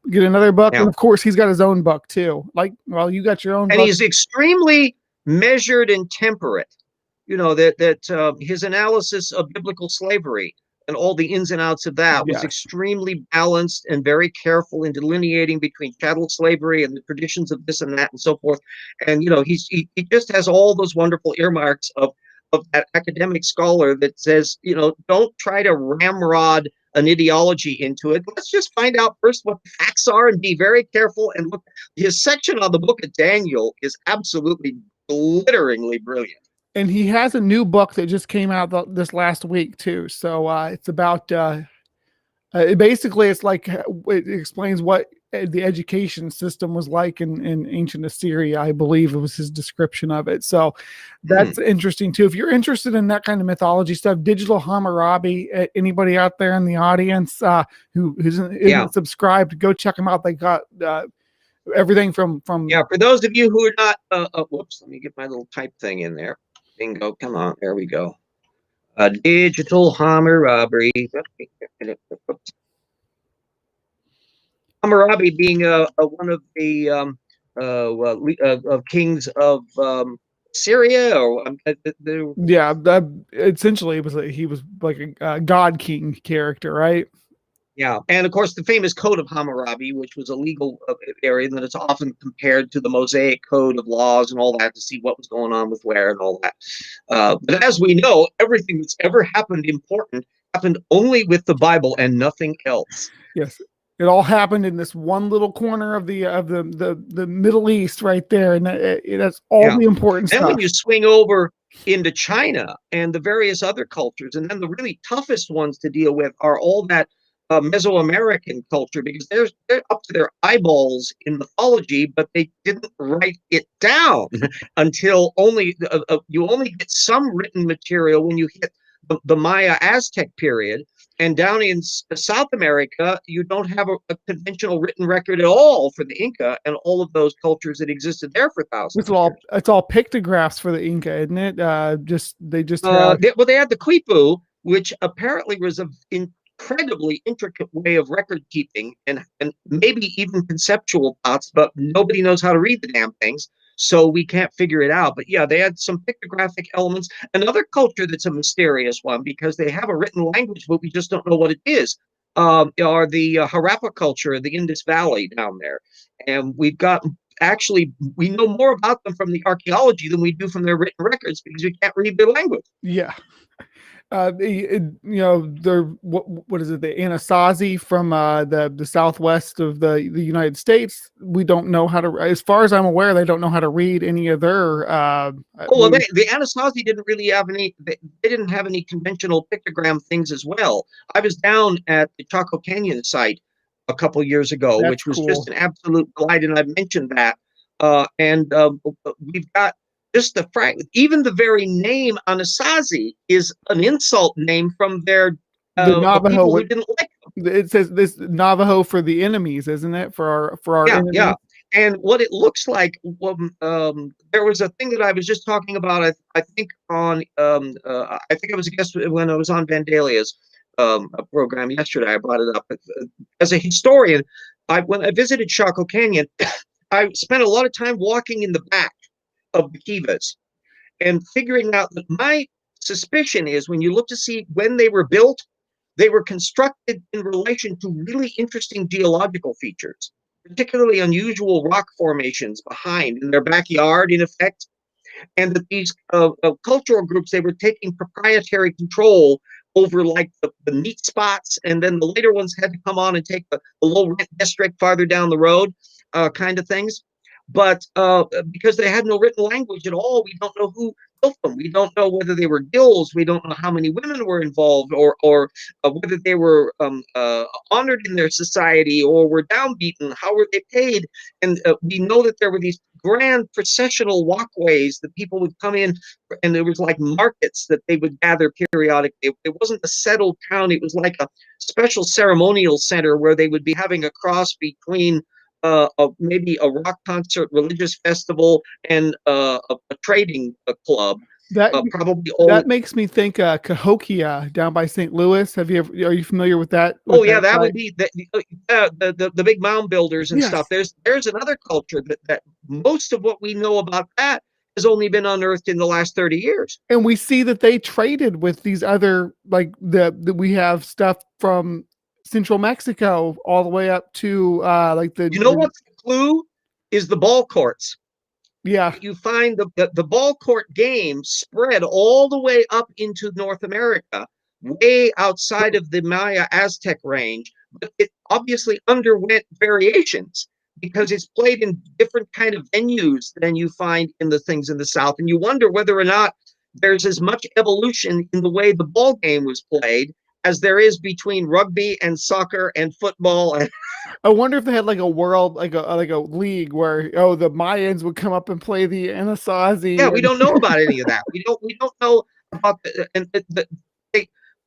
Get another book. And of course, he's got his own book too. You got your own book. And he's extremely measured and temperate. That his analysis of biblical slavery and all the ins and outs of that was extremely balanced and very careful in delineating between chattel slavery and the traditions of this and that and so forth. And he just has all those wonderful earmarks of that academic scholar that says, don't try to ramrod an ideology into it. Let's just find out first what the facts are and be very careful. And look, his section on the book of Daniel is absolutely glitteringly brilliant. And he has a new book that just came out this last week too. So it's about, it's like, it explains what the education system was like in ancient Assyria. I believe it was his description of it. So that's interesting too. If you're interested in that kind of mythology stuff, Digital Hammurabi, anybody out there in the audience who isn't subscribed, go check them out. They got everything from for those of you who are not whoops, let me get my little type thing in there. Bingo, come on, there we go. Digital Hammurabi. Hammurabi being one of the kings of Syria, or essentially he was like a god king character, right? Yeah, and of course the famous Code of Hammurabi, which was a legal area that is often compared to the Mosaic Code of laws and all that to see what was going on with where and all that. But as we know, everything that's ever happened important happened only with the Bible and nothing else. Yes. It all happened in this one little corner of the Middle East right there, and that's all the important Then stuff. when you swing over into China and the various other cultures, and then the really toughest ones to deal with are all that Mesoamerican culture, because they're up to their eyeballs in mythology, but they didn't write it down until you only get some written material when you hit the Maya Aztec period. And down in South America, you don't have a conventional written record at all for the Inca and all of those cultures that existed there for thousands. It's all pictographs for the Inca, isn't it? They had the quipu, which apparently was an incredibly intricate way of record keeping and maybe even conceptual thoughts, but nobody knows how to read the damn things. So we can't figure it out. But yeah, they had some pictographic elements. Another culture that's a mysterious one because they have a written language, but we just don't know what it is, are the Harappa culture in the Indus Valley down there. And we know more about them from the archaeology than we do from their written records because we can't read their language. Yeah. What is it? The Anasazi from the southwest of the United States. We don't know how to, as far as I'm aware, they don't know how to read any of their. The Anasazi didn't really have any. They didn't have any conventional pictogram things as well. I was down at the Chaco Canyon site a couple years ago, which was just an absolute delight, and I've mentioned that. We've got just the fact, even the very name Anasazi is an insult name from their the Navajo people who didn't like them. It says this Navajo for the enemies, isn't it? For our enemies. Yeah. And what it looks like, there was a thing that I was just talking about. I think on I think I was a guest when I was on Vandalia's program yesterday. I brought it up as a historian. When I visited Chaco Canyon, I spent a lot of time walking in the back of the kivas and figuring out that my suspicion is when you look to see when they were built, they were constructed in relation to really interesting geological features, particularly unusual rock formations behind in their backyard, in effect, and that these cultural groups, they were taking proprietary control over like the neat spots, and then the later ones had to come on and take the low rent district farther down the road, kind of things. But because they had no written language at all, we don't know who built them. We don't know whether they were guilds. We don't know how many women were involved, or whether they were honored in their society or were downbeaten. How were they paid? And we know that there were these grand processional walkways that people would come in, and there was like markets that they would gather periodically. It wasn't a settled town. It was like a special ceremonial center where they would be having a cross between maybe a rock concert, religious festival, and a trading club. That makes me think Cahokia down by St. Louis. Are you familiar with that? That would be the big mound builders and stuff. There's another culture that most of what we know about that has only been unearthed in the last 30 years. And we see that they traded with these other, like we have stuff from Central Mexico all the way up to what's the clue is the ball courts. Yeah, you find the ball court game spread all the way up into North America, way outside of the Maya Aztec range, but it obviously underwent variations because it's played in different kind of venues than you find in the things in the South. And you wonder whether or not there's as much evolution in the way the ball game was played as there is between rugby and soccer and football. I wonder if they had like a world, like a league where the Mayans would come up and play the Anasazi. Yeah, we don't know about any of that. We don't know about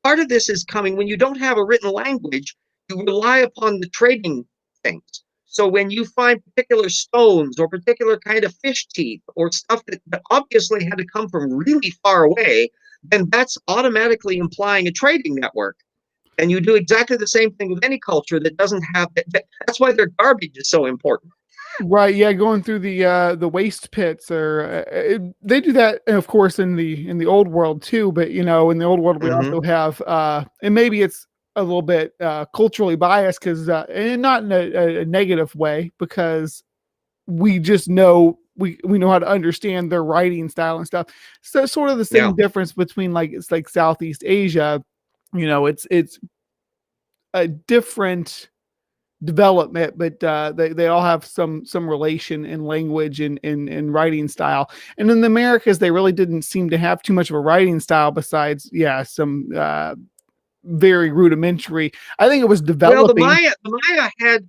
part of this is coming when you don't have a written language. You rely upon the trading things. So when you find particular stones or particular kind of fish teeth or stuff that obviously had to come from really far away, then that's automatically implying a trading network. And you do exactly the same thing with any culture that doesn't have that. That's why their garbage is so important. Right. Yeah. Going through the waste pits, or they do that, of course, in the old world too. But in the old world, we also have, and maybe it's a little bit culturally biased because, and not in a negative way, because we just know we know how to understand their writing style and stuff. So sort of the same difference between like it's like Southeast Asia, you know, it's a different development, but they all have some relation in language and in writing style. And in the Americas, they really didn't seem to have too much of a writing style besides some very rudimentary. I think it was Well, developing. The Maya had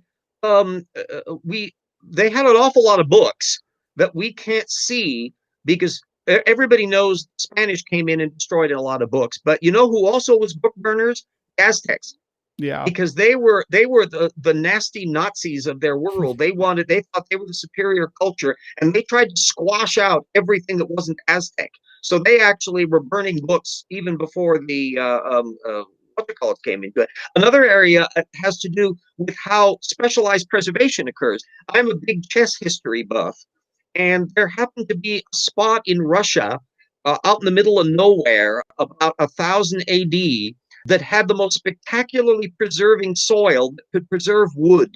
they had an awful lot of books that we can't see because everybody knows Spanish came in and destroyed a lot of books. But you know who also was book burners? Aztecs. Yeah, Because they were the nasty Nazis of their world. They thought they were the superior culture, and they tried to squash out everything that wasn't Aztec. So they actually were burning books even before the what they call it came into it. Another area has to do with how specialized preservation occurs. I'm a big chess history buff, and there happened to be a spot in Russia, out in the middle of nowhere, about 1000 AD, that had the most spectacularly preserving soil that could preserve wood.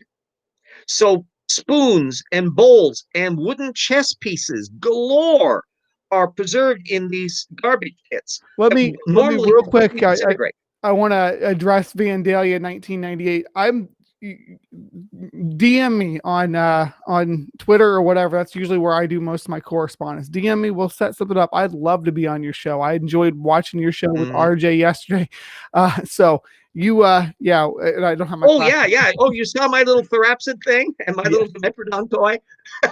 So spoons and bowls and wooden chess pieces galore are preserved in these garbage pits. let me Normally real quick. disintegrate. I want to address Vandalia 1998. I'm DM me on Twitter or whatever. That's usually where I do most of my correspondence. DM me. We'll set something up. I'd love to be on your show. I enjoyed watching your show with RJ yesterday. So you, yeah, and I don't have my. Oh yeah. Oh, you saw my little Therapsid thing and my little Metrodon toy.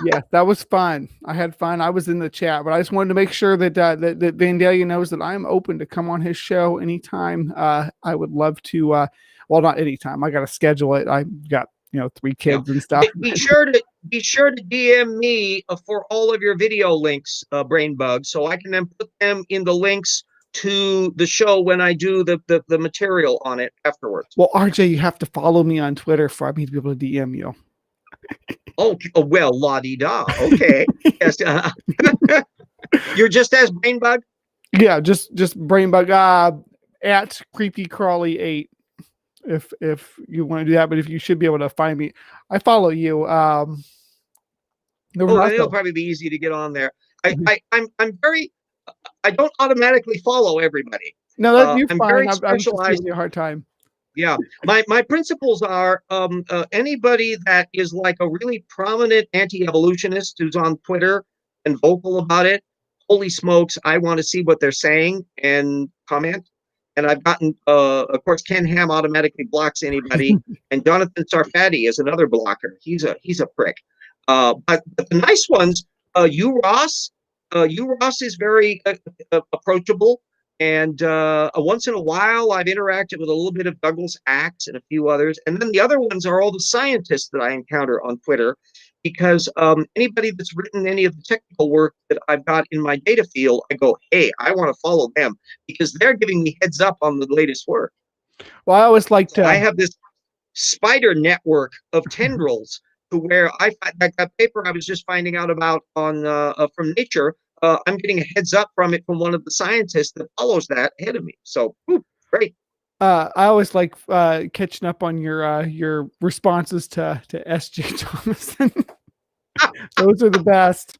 Yeah, that was fun. I had fun. I was in the chat, but I just wanted to make sure that that Vandalia knows that I'm open to come on his show anytime. I would love to. Well, not anytime. I got to schedule it. I got 3 kids and stuff. Be sure to DM me for all of your video links, BrainBug, so I can then put them in the links to the show when I do the material on it afterwards. Well, RJ, you have to follow me on Twitter for me to be able to DM you. Oh well, la-di-da. Okay. Yes. You're just as BrainBug? Yeah, just BrainBug at CreepyCrawly8 if you want to do that, but if you should be able to find me. I follow you. It'll probably be easy to get on there. I'm very I don't automatically follow everybody. No, you're fine. Very I'm just specialized. giving you a hard time. Yeah, my principles are anybody that is like a really prominent anti-evolutionist who's on Twitter and vocal about it. Holy smokes, I want to see what they're saying and comment. And I've gotten, of course, Ken Ham automatically blocks anybody, and Jonathan Sarfati is another blocker. He's a prick. But the nice ones, U Ross is very approachable. And once in a while, I've interacted with a little bit of Douglas Axe and a few others. And then the other ones are all the scientists that I encounter on Twitter, because anybody that's written any of the technical work that I've got in my data field, I go, hey, I want to follow them because they're giving me heads up on the latest work. Well, I always like to. I have this spider network of tendrils to where that paper I was just finding out about on from Nature. I'm getting a heads up from it from one of the scientists that follows that ahead of me. So great. I always like catching up on your responses to S.J. Thomason. Those are the best.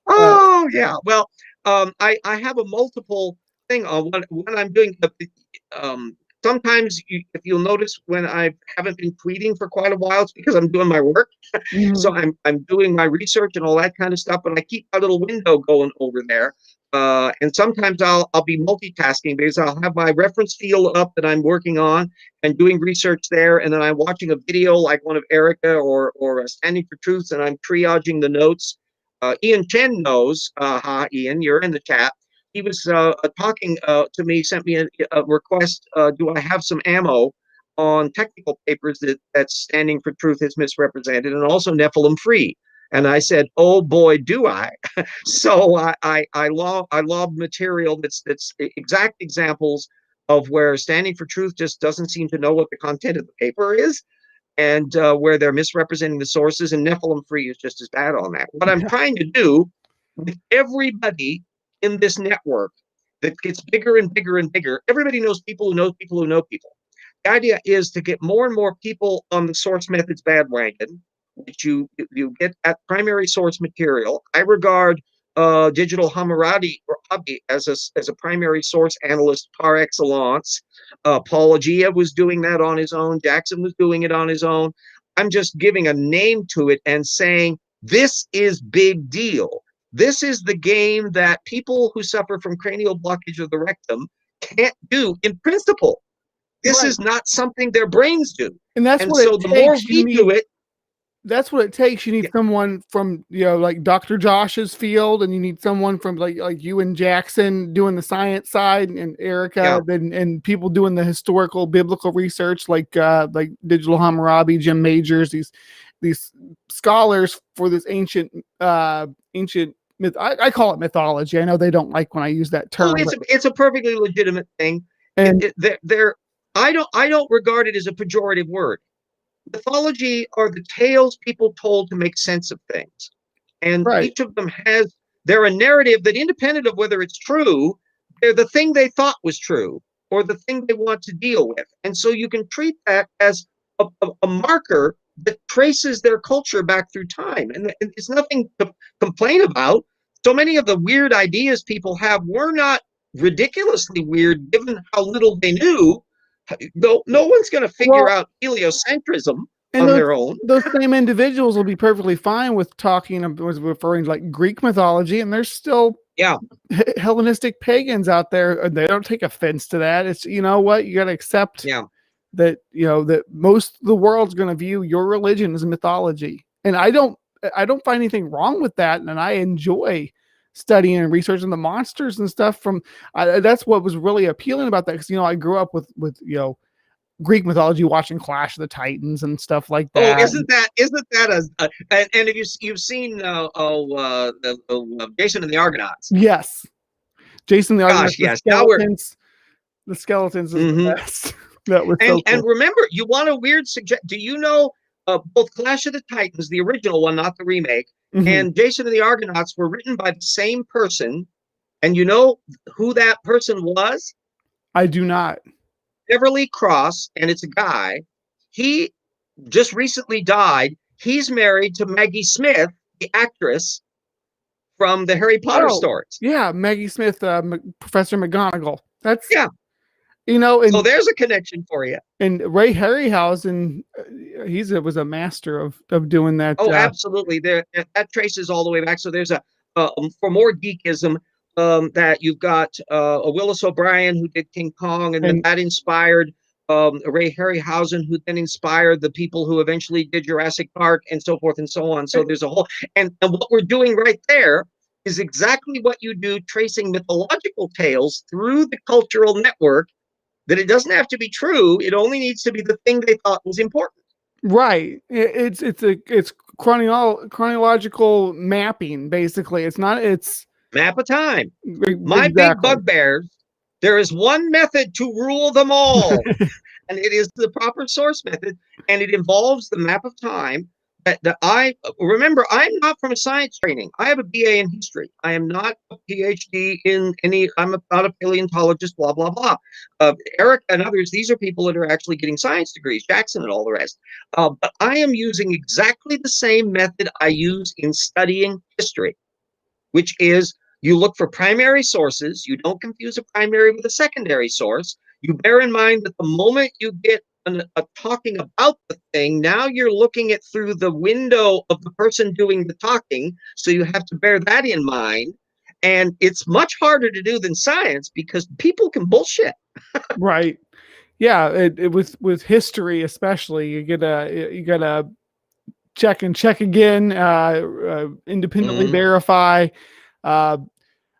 Oh yeah. Well, I have a multiple thing on when I'm doing. Sometimes if you'll notice when I haven't been tweeting for quite a while, it's because I'm doing my work. So I'm doing my research and all that kind of stuff, but I keep my little window going over there. And sometimes I'll be multitasking because I'll have my reference field up that I'm working on and doing research there, and then I'm watching a video like one of Erica or Standing for Truth, and I'm triaging the notes. Ian Chen knows. Ian, you're in the chat. He was talking to me, sent me a request. Do I have some ammo on technical papers that's Standing for Truth is misrepresented, and also Nephilim free? And I said, oh boy, do I. So I lob material that's exact examples of where Standing for Truth just doesn't seem to know what the content of the paper is, and where they're misrepresenting the sources, and Nephilim free is just as bad on that. What I'm trying to do with everybody in this network that gets bigger and bigger and bigger, everybody knows people who know people who know people. The idea is to get more and more people on the source methods bandwagon, which you get at primary source material. I regard Digital Hammurabi as a primary source analyst par excellence. Paul Agia was doing that on his own. Jackson was doing it on his own. I'm just giving a name to it and saying this is big deal. This is the game that people who suffer from cranial blockage of the rectum can't do in principle. This is not something their brains do. And that's what so it the takes. more we do it, that's what it takes. You need someone from, like Dr. Josh's field, and you need someone from like you and Jackson doing the science side, and Erica, and people doing the historical biblical research, like Digital Hammurabi, Jim Majors, these scholars for this ancient myth. I call it mythology. I know they don't like when I use that term. Oh, it's a perfectly legitimate thing. And I don't regard it as a pejorative word. Mythology are the tales people told to make sense of things. And each of them they're a narrative that, independent of whether it's true, they're the thing they thought was true or the thing they want to deal with. And so you can treat that as a marker that traces their culture back through time. And it's nothing to complain about. So many of the weird ideas people have were not ridiculously weird given how little they knew. No one's going to figure out heliocentrism on their own. Those same individuals will be perfectly fine with referring to like Greek mythology, and there's still Hellenistic pagans out there, and they don't take offense to that. It's, you know what, you got to accept that, that most of the world's going to view your religion as mythology. And I don't find anything wrong with that, and I enjoy studying and researching the monsters and stuff that's what was really appealing about that, because I grew up with Greek mythology, watching Clash of the Titans and stuff like that. Oh, isn't that and if you've seen Jason and the Argonauts? Yes, Jason the Argonauts. Yes. The skeletons is the best. That was so cool. And remember, you want a weird suggestion? Do you know both Clash of the Titans, the original one, not the remake, and Jason and the Argonauts were written by the same person, and you know who that person was? I do not. Beverly Cross, and it's a guy. He just recently died. He's married to Maggie Smith, the actress from the Harry Potter stories. Yeah, Maggie Smith, Professor McGonagall. That's and so there's a connection for you. And Ray Harryhausen, was a master of doing that. Oh, absolutely. That traces all the way back. So there's for more geekism, that you've got Willis O'Brien, who did King Kong, and then that inspired Ray Harryhausen, who then inspired the people who eventually did Jurassic Park, and so forth and so on. So there's a whole, and what we're doing right there is exactly what you do, tracing mythological tales through the cultural network, that it doesn't have to be true. It only needs to be the thing they thought was important. Right. It's chronological mapping, basically. It's map of time. My big bugbears, there is one method to rule them all, and it is the proper source method, and it involves the map of time. That I remember, I'm not from a science training. I have a BA in history. I am not a PhD in any, I'm not a paleontologist, blah, blah, blah. Eric and others, these are people that are actually getting science degrees, Jackson and all the rest. But I am using exactly the same method I use in studying history, which is you look for primary sources. You don't confuse a primary with a secondary source. You bear in mind that the moment you get talking about the thing, now you're looking at through the window of the person doing the talking. So you have to bear that in mind. And it's much harder to do than science, because people can bullshit. Right. Yeah. It with history, especially, you gotta check again, independently verify.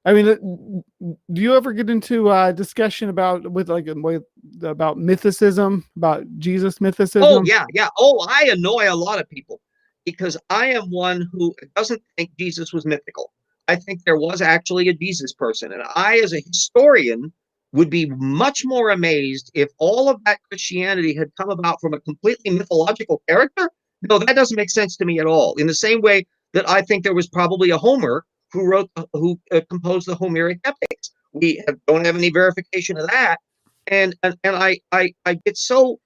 I mean, do you ever get into discussion about mythicism, about Jesus mythicism? Oh, yeah. Oh, I annoy a lot of people, because I am one who doesn't think Jesus was mythical. I think there was actually a Jesus person. And I, as a historian, would be much more amazed if all of that Christianity had come about from a completely mythological character. No, that doesn't make sense to me at all. In the same way that I think there was probably a Homer who composed the Homeric epics. We don't have any verification of that, I get so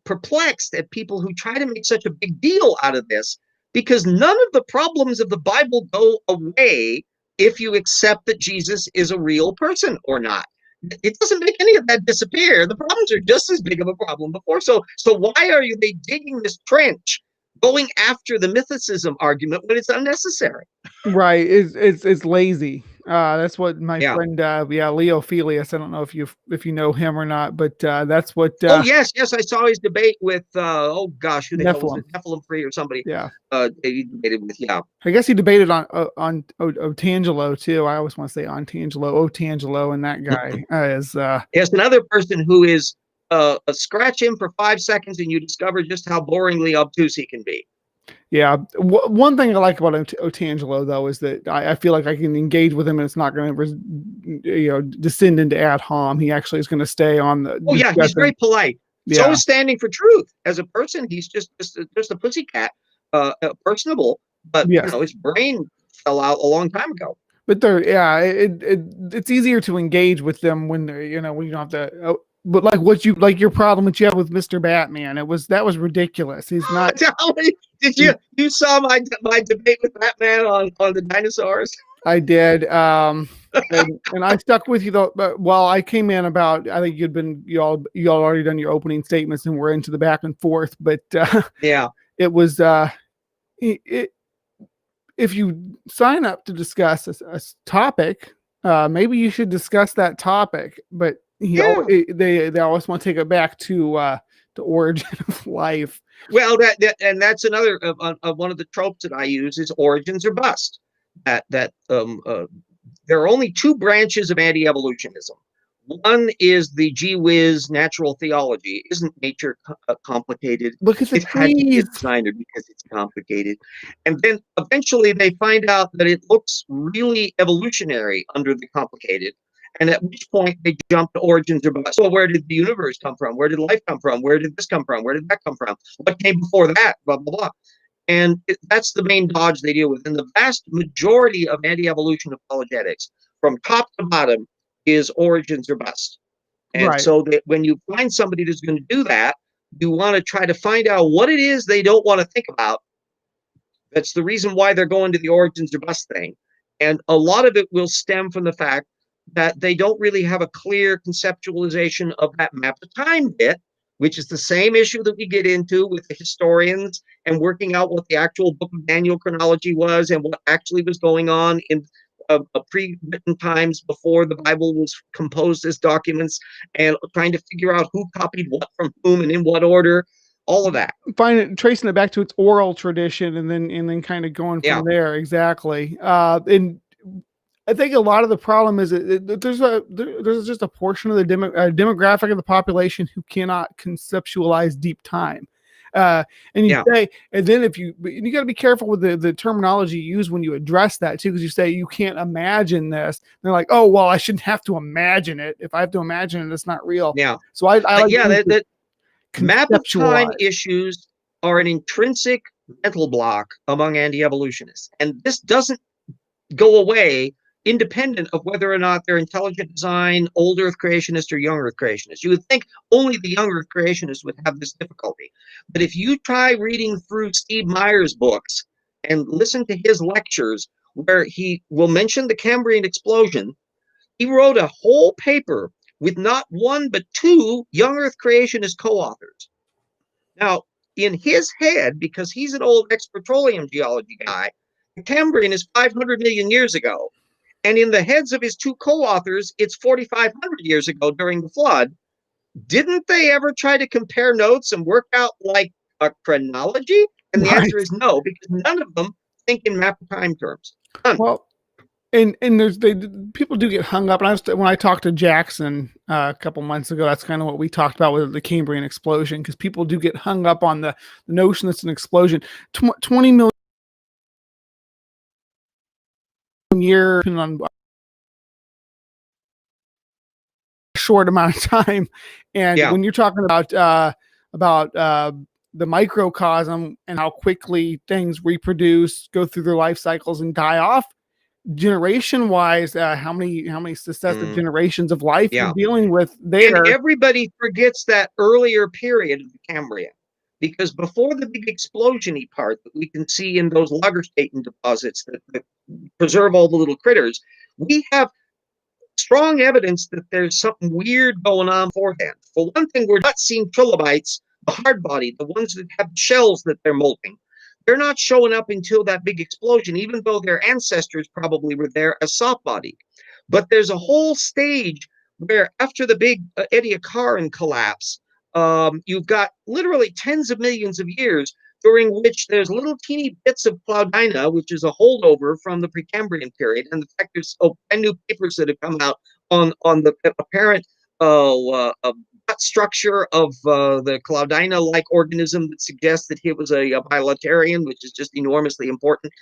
perplexed at people who try to make such a big deal out of this, because none of the problems of the Bible go away if you accept that Jesus is a real person or not. It doesn't make any of that disappear. The problems are just as big of a problem before. So why are they digging this trench, going after the mythicism argument when it's unnecessary? Right. It's lazy. That's what my Yeah. friend Leo Felius, I don't know if you know him or not, but that's what Oh yes, yes, I saw his debate with oh gosh, who the hell was Nephilim. it? Nephilim Free or somebody. Yeah. He debated with, yeah. I guess he debated on Otangelo too. I always want to say on Tangelo, Otangelo, and that guy is Yes, another person who is scratch him for 5 seconds and you discover just how boringly obtuse he can be. yeah. One thing I like about Otangelo though is that I feel like I can engage with him and it's not going to descend into ad hom. He actually is going to stay on the. Oh yeah, he's very polite. Yeah. So is standing for truth. As a person, he's just a pussycat, personable, but yes. his brain fell out a long time ago. But it's easier to engage with them when they're when you don't have to. But like your problem that you have with Mr. Batman, that was ridiculous. He's not. Did you saw my debate with Batman on the dinosaurs? I did, and I stuck with you though. But I came in about, I think you all already done your opening statements and we're into the back and forth. But yeah, it was if you sign up to discuss a topic, maybe you should discuss that topic. But they always want to take it back to the origin of life. Well, that's another one of the tropes that I use is origins or bust. There are only two branches of anti-evolutionism. One is the gee whiz natural theology. Isn't nature complicated? Look at the trees. It had to be designed because it's complicated. And then eventually they find out that it looks really evolutionary under the complicated. And at which point they jump to origins or bust. So where did the universe come from? Where did life come from? Where did this come from? Where did that come from? What came before that? Blah, blah, blah. And that's the main dodge they deal with. And the vast majority of anti-evolution apologetics, from top to bottom, is origins or bust. And so that when you find somebody who's going to do that, you want to try to find out what it is they don't want to think about. That's the reason why they're going to the origins or bust thing. And a lot of it will stem from the fact that they don't really have a clear conceptualization of that map of time bit, which is the same issue that we get into with the historians and working out what the actual book of Daniel chronology was and what actually was going on in pre-written times before the Bible was composed as documents, and trying to figure out who copied what from whom and in what order, all of that. Tracing it back to its oral tradition and then kind of going from there. Exactly. And I think a lot of the problem is that there's just a portion of the demographic of the population who cannot conceptualize deep time. And you say, and then you got to be careful with the terminology you use when you address that too, because you say you can't imagine this. And they're like, oh well, I shouldn't have to imagine it. If I have to imagine it, it's not real. Yeah. So I like that map of time issues are an intrinsic mental block among anti-evolutionists, and this doesn't go away independent of whether or not they're intelligent design, old Earth creationists, or young Earth creationists. You would think only the young Earth creationists would have this difficulty. But if you try reading through Steve Meyer's books and listen to his lectures, where he will mention the Cambrian explosion, he wrote a whole paper with not one but two young Earth creationist co-authors. Now, in his head, because he's an old ex-petroleum geology guy, the Cambrian is 500 million years ago. And in the heads of his two co-authors, it's 4,500 years ago during the flood. Didn't they ever try to compare notes and work out like a chronology? And the answer is no, because none of them think in map of time terms. None. Well, and people do get hung up. And when I talked to Jackson a couple months ago, that's kind of what we talked about with the Cambrian explosion, because people do get hung up on the notion that's an explosion. 20 million year on a short amount of time, and when you're talking about the microcosm and how quickly things reproduce, go through their life cycles, and die off, generation wise, how many successive generations of life Yeah. you're dealing with there. And everybody forgets that earlier period of the Cambrian, because before the big explosiony part that we can see in those Lagerstätten deposits that preserve all the little critters, we have strong evidence that there's something weird going on beforehand. For one thing, we're not seeing trilobites, the hard body, the ones that have shells that they're molting. They're not showing up until that big explosion, even though their ancestors probably were there as soft bodied. But there's a whole stage where, after the big Ediacaran collapse, you've got literally tens of millions of years during which there's little teeny bits of Cloudina, which is a holdover from the Precambrian period. And in fact, there's brand new papers that have come out on the apparent structure of the Cloudina-like organism that suggests that he was a bilaterian, which is just enormously important.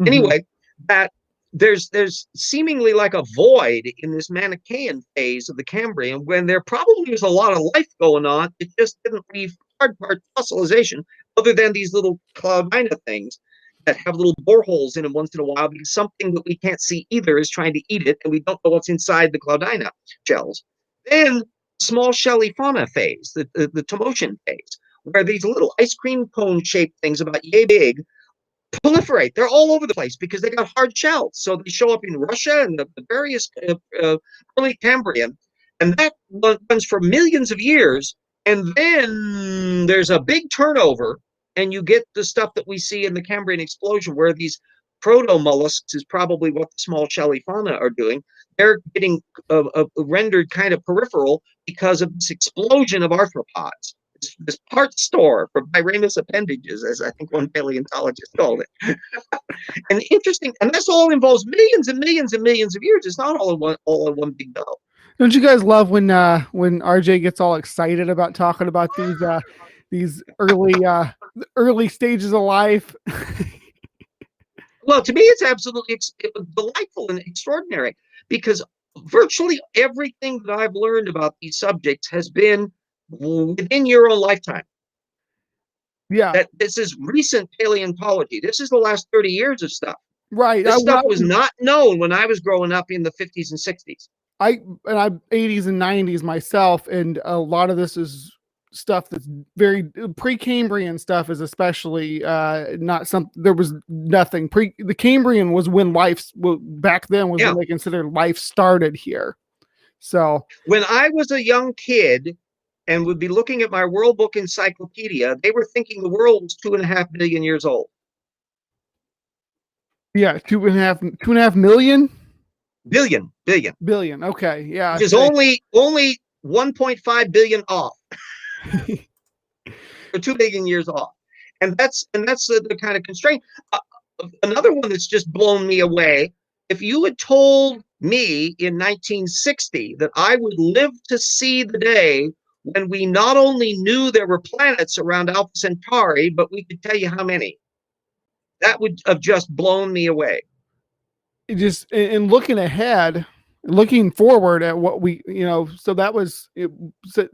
Anyway, that there's seemingly like a void in this Manichaean phase of the Cambrian when there probably was a lot of life going on. It just didn't leave hard part fossilization, other than these little Cloudina things that have little boreholes in them once in a while, because something that we can't see either is trying to eat it, and we don't know what's inside the Cloudina shells. Then small shelly fauna phase, the Tomotian phase, where these little ice cream cone shaped things about yay big proliferate. They're all over the place because they got hard shells. So they show up in Russia and the various early Cambrian, and that runs for millions of years. And then there's a big turnover, and you get the stuff that we see in the Cambrian explosion, where these proto-mollusks is probably what the small shelly fauna are doing. They're getting rendered kind of peripheral because of this explosion of arthropods. This part store for biramous appendages, as I think one paleontologist called it. And interesting, and this all involves millions and millions and millions of years. It's not all in one big go. Don't you guys love when RJ gets all excited about talking about these early stages of life? Well, to me, it's absolutely delightful and extraordinary, because virtually everything that I've learned about these subjects has been within your own lifetime. Yeah. That this is recent paleontology. This is the last 30 years of stuff. Right. This stuff was not known when I was growing up in the 50s and 60s. I'm 80s and 90s myself, and a lot of this is stuff that's very Precambrian stuff is especially not some. There was nothing the Cambrian was when back then was when they considered life started here. So when I was a young kid and would be looking at my World Book Encyclopedia, they were thinking the world was 2.5 billion years old. Yeah, 2.5 million. Billion. Okay, yeah. Which is only 1.5 billion off. Or 2 billion years off. And that's the kind of constraint. Another one that's just blown me away. If you had told me in 1960 that I would live to see the day when we not only knew there were planets around Alpha Centauri, but we could tell you how many, that would have just blown me away. It just, in looking ahead, looking forward at what we, so that was,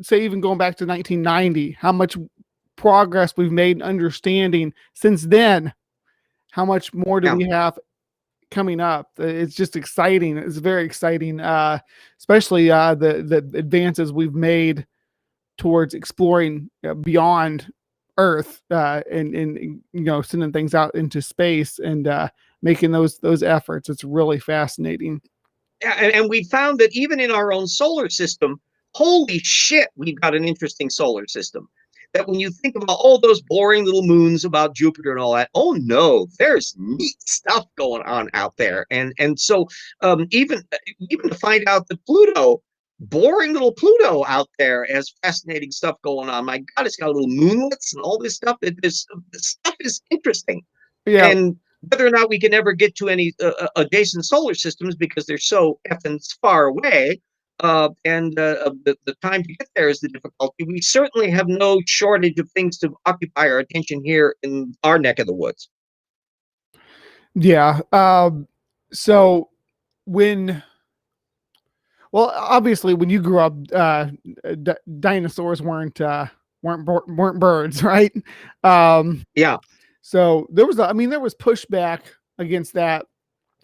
say even going back to 1990, how much progress we've made in understanding since then. How much more do we have coming up? It's just exciting. It's very exciting, especially the advances we've made towards exploring beyond Earth, and sending things out into space and making those efforts. It's really fascinating. Yeah, and we found that even in our own solar system, holy shit, we've got an interesting solar system. That when you think about all those boring little moons about Jupiter and all that, oh no, there's neat stuff going on out there. And so even to find out that Pluto, boring little Pluto out there, has fascinating stuff going on. My God, it's got little moonlets and all this stuff. This stuff is interesting. Yeah. And whether or not we can ever get to any adjacent solar systems because they're so effing far away, and the time to get there is the difficulty. We certainly have no shortage of things to occupy our attention here in our neck of the woods. Yeah. So obviously when you grew up, dinosaurs weren't birds, right? Yeah. So there was pushback against that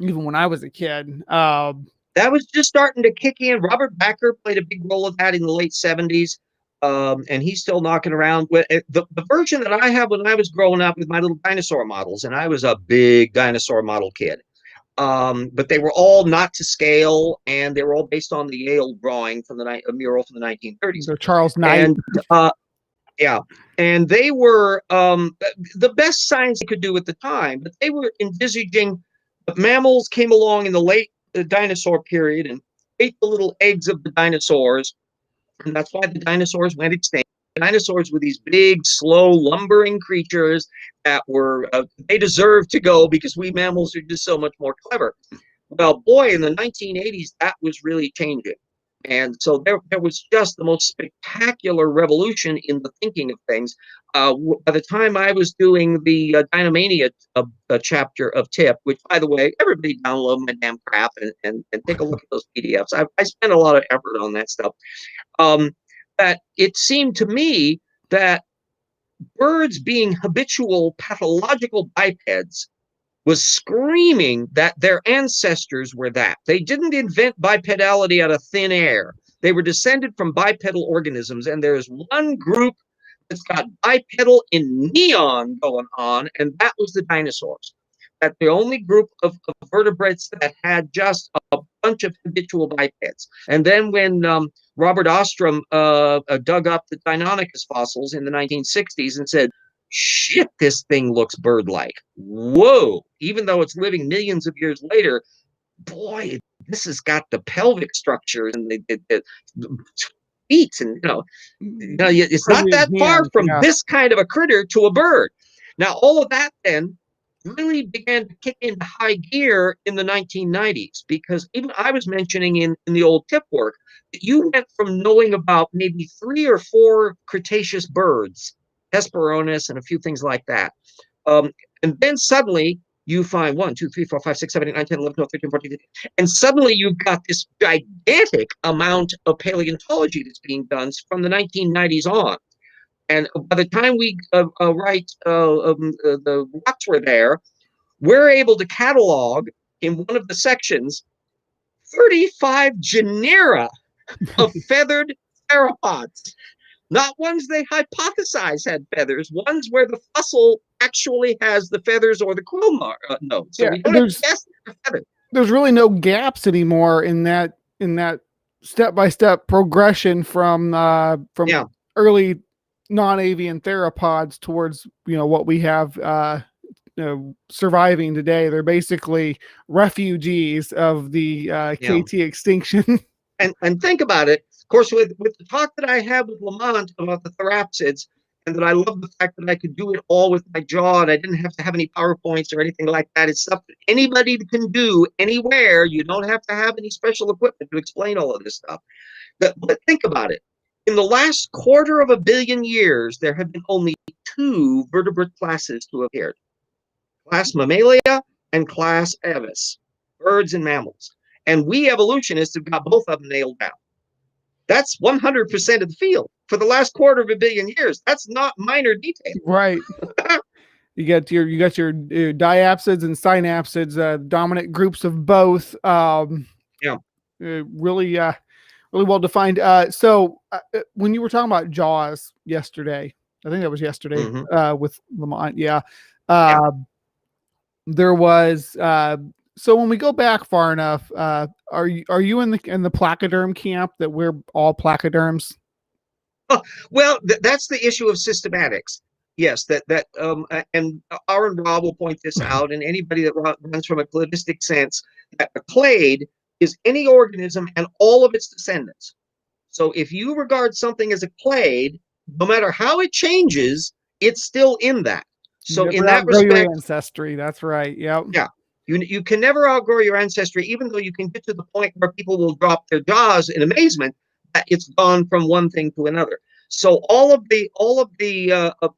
even when I was a kid. That was just starting to kick in. Robert Backer played a big role of that in the late 70s. And he's still knocking around with the version that I have when I was growing up with my little dinosaur models. And I was a big dinosaur model kid. But they were all not to scale, and they were all based on the Yale drawing from a mural from the 1930s. So Charles Knight. And yeah, and they were the best science they could do at the time, but they were envisaging mammals came along in the late dinosaur period and ate the little eggs of the dinosaurs, and that's why the dinosaurs went extinct. Dinosaurs were these big, slow, lumbering creatures that were they deserved to go because we mammals are just so much more clever. Well, boy, in the 1980s, that was really changing. And so there was just the most spectacular revolution in the thinking of things. By the time I was doing the Dynamania chapter of TIP, which, by the way, everybody download my damn crap and take a look at those PDFs. I spent a lot of effort on that stuff. That it seemed to me that birds being habitual pathological bipeds was screaming that their ancestors were that. They didn't invent bipedality out of thin air. They were descended from bipedal organisms, and there's one group that's got bipedal in neon going on, and that was the dinosaurs. That's the only group of vertebrates that had just a bunch of habitual bipeds. And then when Robert Ostrom dug up the Deinonychus fossils in the 1960s and said, shit, this thing looks bird-like. Whoa. Even though it's living millions of years later, boy, this has got the pelvic structure and the feet. And, it's not that far from this kind of a critter to a bird. Now, all of that then really began to kick into high gear in the 1990s, because even I was mentioning in the old TIP work that you went from knowing about maybe 3 or 4 Cretaceous birds, Hesperornis and a few things like that. And then suddenly you find 1, 2, 3, 4, 5, 6, 7, 8, 9, 10, 11, 12, 13, 14, 15. And suddenly you've got this gigantic amount of paleontology that's being done from the 1990s on. And by the time we write the rocks were there, we're able to catalog in one of the sections 35 genera of feathered theropods. Not ones they hypothesize had feathers, ones where the fossil actually has the feathers or the quill node. So we don't guess the feathers. There's really no gaps anymore in that step-by-step progression from early non-avian theropods towards what we have surviving today. They're basically refugees of the KT extinction. And think about it. Of course, with the talk that I had with Lamont about the therapsids, and that I love the fact that I could do it all with my jaw and I didn't have to have any PowerPoints or anything like that. It's stuff that anybody can do anywhere. You don't have to have any special equipment to explain all of this stuff. But think about it. In the last 250 million years, there have been only 2 vertebrate classes to appear. Class Mammalia and Class Aves, birds and mammals. And we evolutionists have got both of them nailed down. That's 100% of the field for the last 250 million years. That's not minor detail. Right. You got your diapsids and synapsids, dominant groups of both. Really well defined. So when you were talking about Jaws yesterday, I think that was yesterday, with Lamont. There was so when we go back far enough, are you in the placoderm camp that we're all placoderms? Well, that's the issue of systematics. Yes, and Aaron Rob will point this out, and anybody that runs from a cladistic sense, that a clade is any organism and all of its descendants. So if you regard something as a clade, no matter how it changes, it's still in that. So in that respect, your ancestry. That's right. Yep. Yeah. You can never outgrow your ancestry, even though you can get to the point where people will drop their jaws in amazement that it's gone from one thing to another. So all of the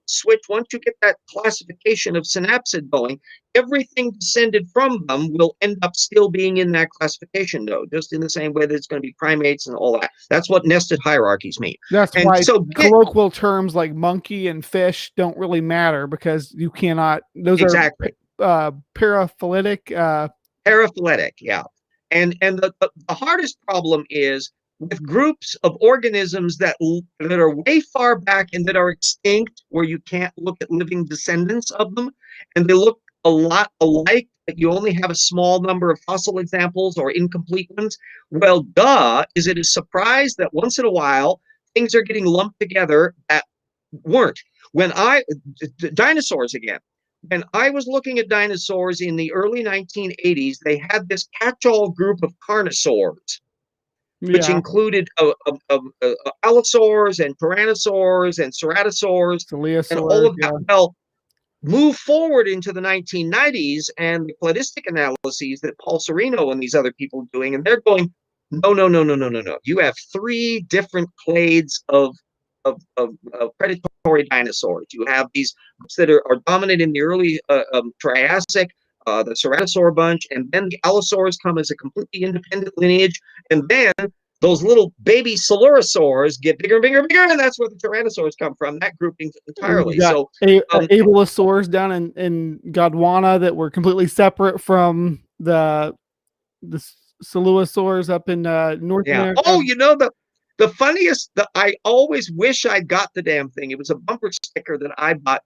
switch, once you get that classification of synapsid going, everything descended from them will end up still being in that classification node, just in the same way that it's going to be primates and all that. That's what nested hierarchies mean. That's why colloquial terms like monkey and fish don't really matter, because you cannot. Those exactly. are paraphyletic. Paraphyletic, yeah. And the hardest problem is with groups of organisms that are way far back and that are extinct, where you can't look at living descendants of them, and they look a lot alike, but you only have a small number of fossil examples or incomplete ones. Well, is it a surprise that once in a while things are getting lumped together that weren't? Dinosaurs again. When I was looking at dinosaurs in the early 1980s, they had this catch-all group of carnosaurs, which included allosaurs and tyrannosaurs and ceratosaurs and all of that. Yeah. Well, move forward into the 1990s and the cladistic analyses that Paul Sereno and these other people are doing, and they're going, no. You have 3 different clades of predatory dinosaurs. You have these groups that are dominant in the early Triassic, the ceratosaur bunch, and then the allosaurs come as a completely independent lineage, and then those little baby Coelurosaurs get bigger and bigger and bigger, and that's where the tyrannosaurs come from, that grouping entirely. So abelisaurs down in Gondwana that were completely separate from the Coelurosaurs up in North America. Oh, the funniest, I always wish I got the damn thing. It was a bumper sticker that I bought.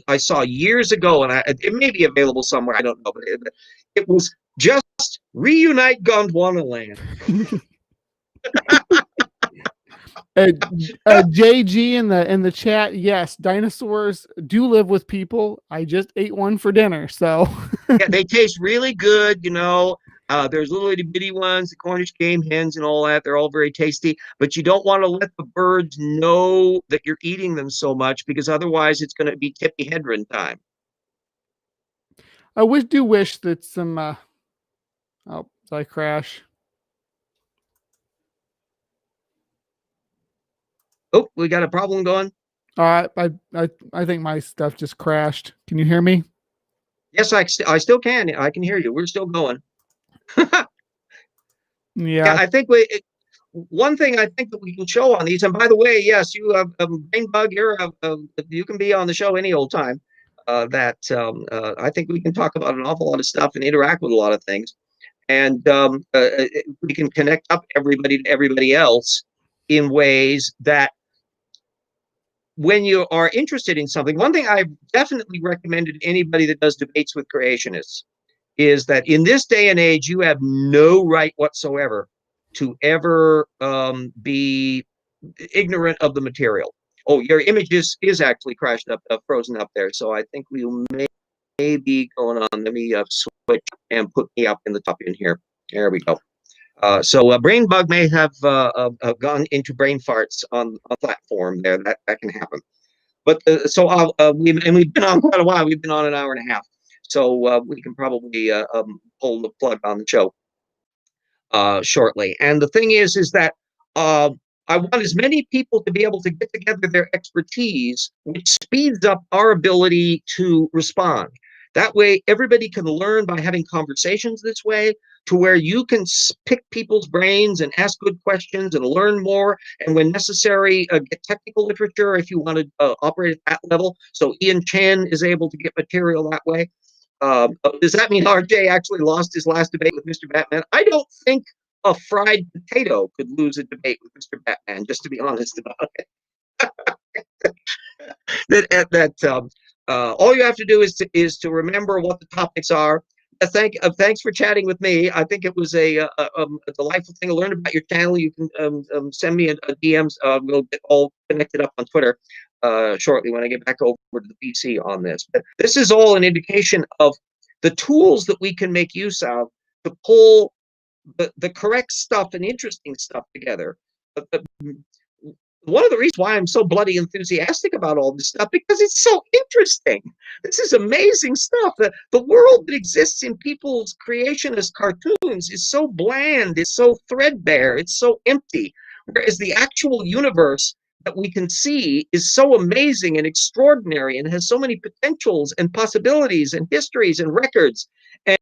I saw years ago, and it may be available somewhere. I don't know, but it was just reunite Gondwana land. JG in the chat, yes, dinosaurs do live with people. I just ate one for dinner, so yeah, they taste really good. There's little itty bitty ones, the Cornish game hens and all that. They're all very tasty, but you don't want to let the birds know that you're eating them so much, because otherwise it's going to be Tippy Hedron time. I do wish that some. Oh, did I crash? Oh, we got a problem going. All right, I think my stuff just crashed. Can you hear me? Yes, I still can. I can hear you. We're still going. Yeah, I think one thing I think that we can show on these, and by the way, yes, you have BrainBug. You can be on the show any old time. I think we can talk about an awful lot of stuff and interact with a lot of things, and we can connect up everybody to everybody else in ways that, when you are interested in something, one thing I've definitely recommended to anybody that does debates with creationists is that in this day and age, you have no right whatsoever to ever be ignorant of the material. Oh, your image is actually crashed up, frozen up there. So I think we may be going on. Let me switch and put me up in the top in here. There we go. So BrainBug may have gone into brain farts on a platform there. That can happen. But we've been on quite a while. We've been on an hour and a half. So we can probably pull the plug on the show shortly. And the thing is that I want as many people to be able to get together their expertise, which speeds up our ability to respond. That way, everybody can learn by having conversations this way, to where you can pick people's brains and ask good questions and learn more. And when necessary, get technical literature if you want to operate at that level. So Ian Chen is able to get material that way. Does that mean RJ actually lost his last debate with Mr. Batman? I don't think a fried potato could lose a debate with Mr. Batman, just to be honest about it. All you have to do is to remember what the topics are. Thanks for chatting with me. I think it was a delightful thing to learn about your channel. You can send me a DMs. We'll get all connected up on Twitter shortly when I get back over to the PC on this. But this is all an indication of the tools that we can make use of to pull the correct stuff and interesting stuff together. One of the reasons why I'm so bloody enthusiastic about all this stuff, because it's so interesting. This is amazing stuff. The world that exists in people's creationist cartoons is so bland, it's so threadbare, it's so empty. Whereas the actual universe that we can see is so amazing and extraordinary and has so many potentials and possibilities and histories and records.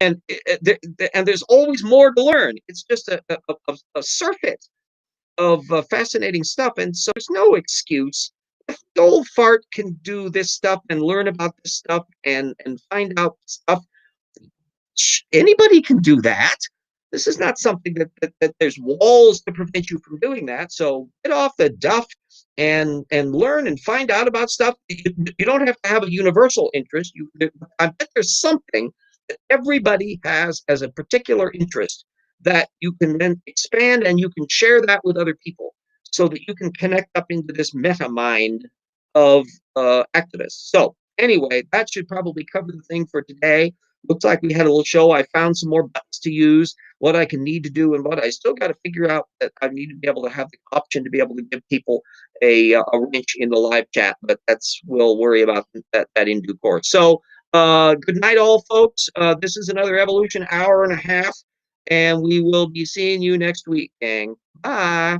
And there's always more to learn. It's just a surfeit of fascinating stuff, and so there's no excuse. If the old fart can do this stuff and learn about this stuff and find out stuff, anybody can do that. This is not something that there's walls to prevent you from doing that. So get off the duff and learn and find out about stuff. You don't have to have a universal interest. I bet there's something that everybody has as a particular interest that you can then expand, and you can share that with other people so that you can connect up into this meta mind of activists. So anyway, that should probably cover the thing for today. Looks like we had a little show. I found some more buttons to use, what I can need to do, and what I still got to figure out that I need to be able to have the option to be able to give people a wrench in the live chat, but we'll worry about that in due course. So good night, all folks. This is another Evolution hour and a half, and we will be seeing you next week, gang. Bye.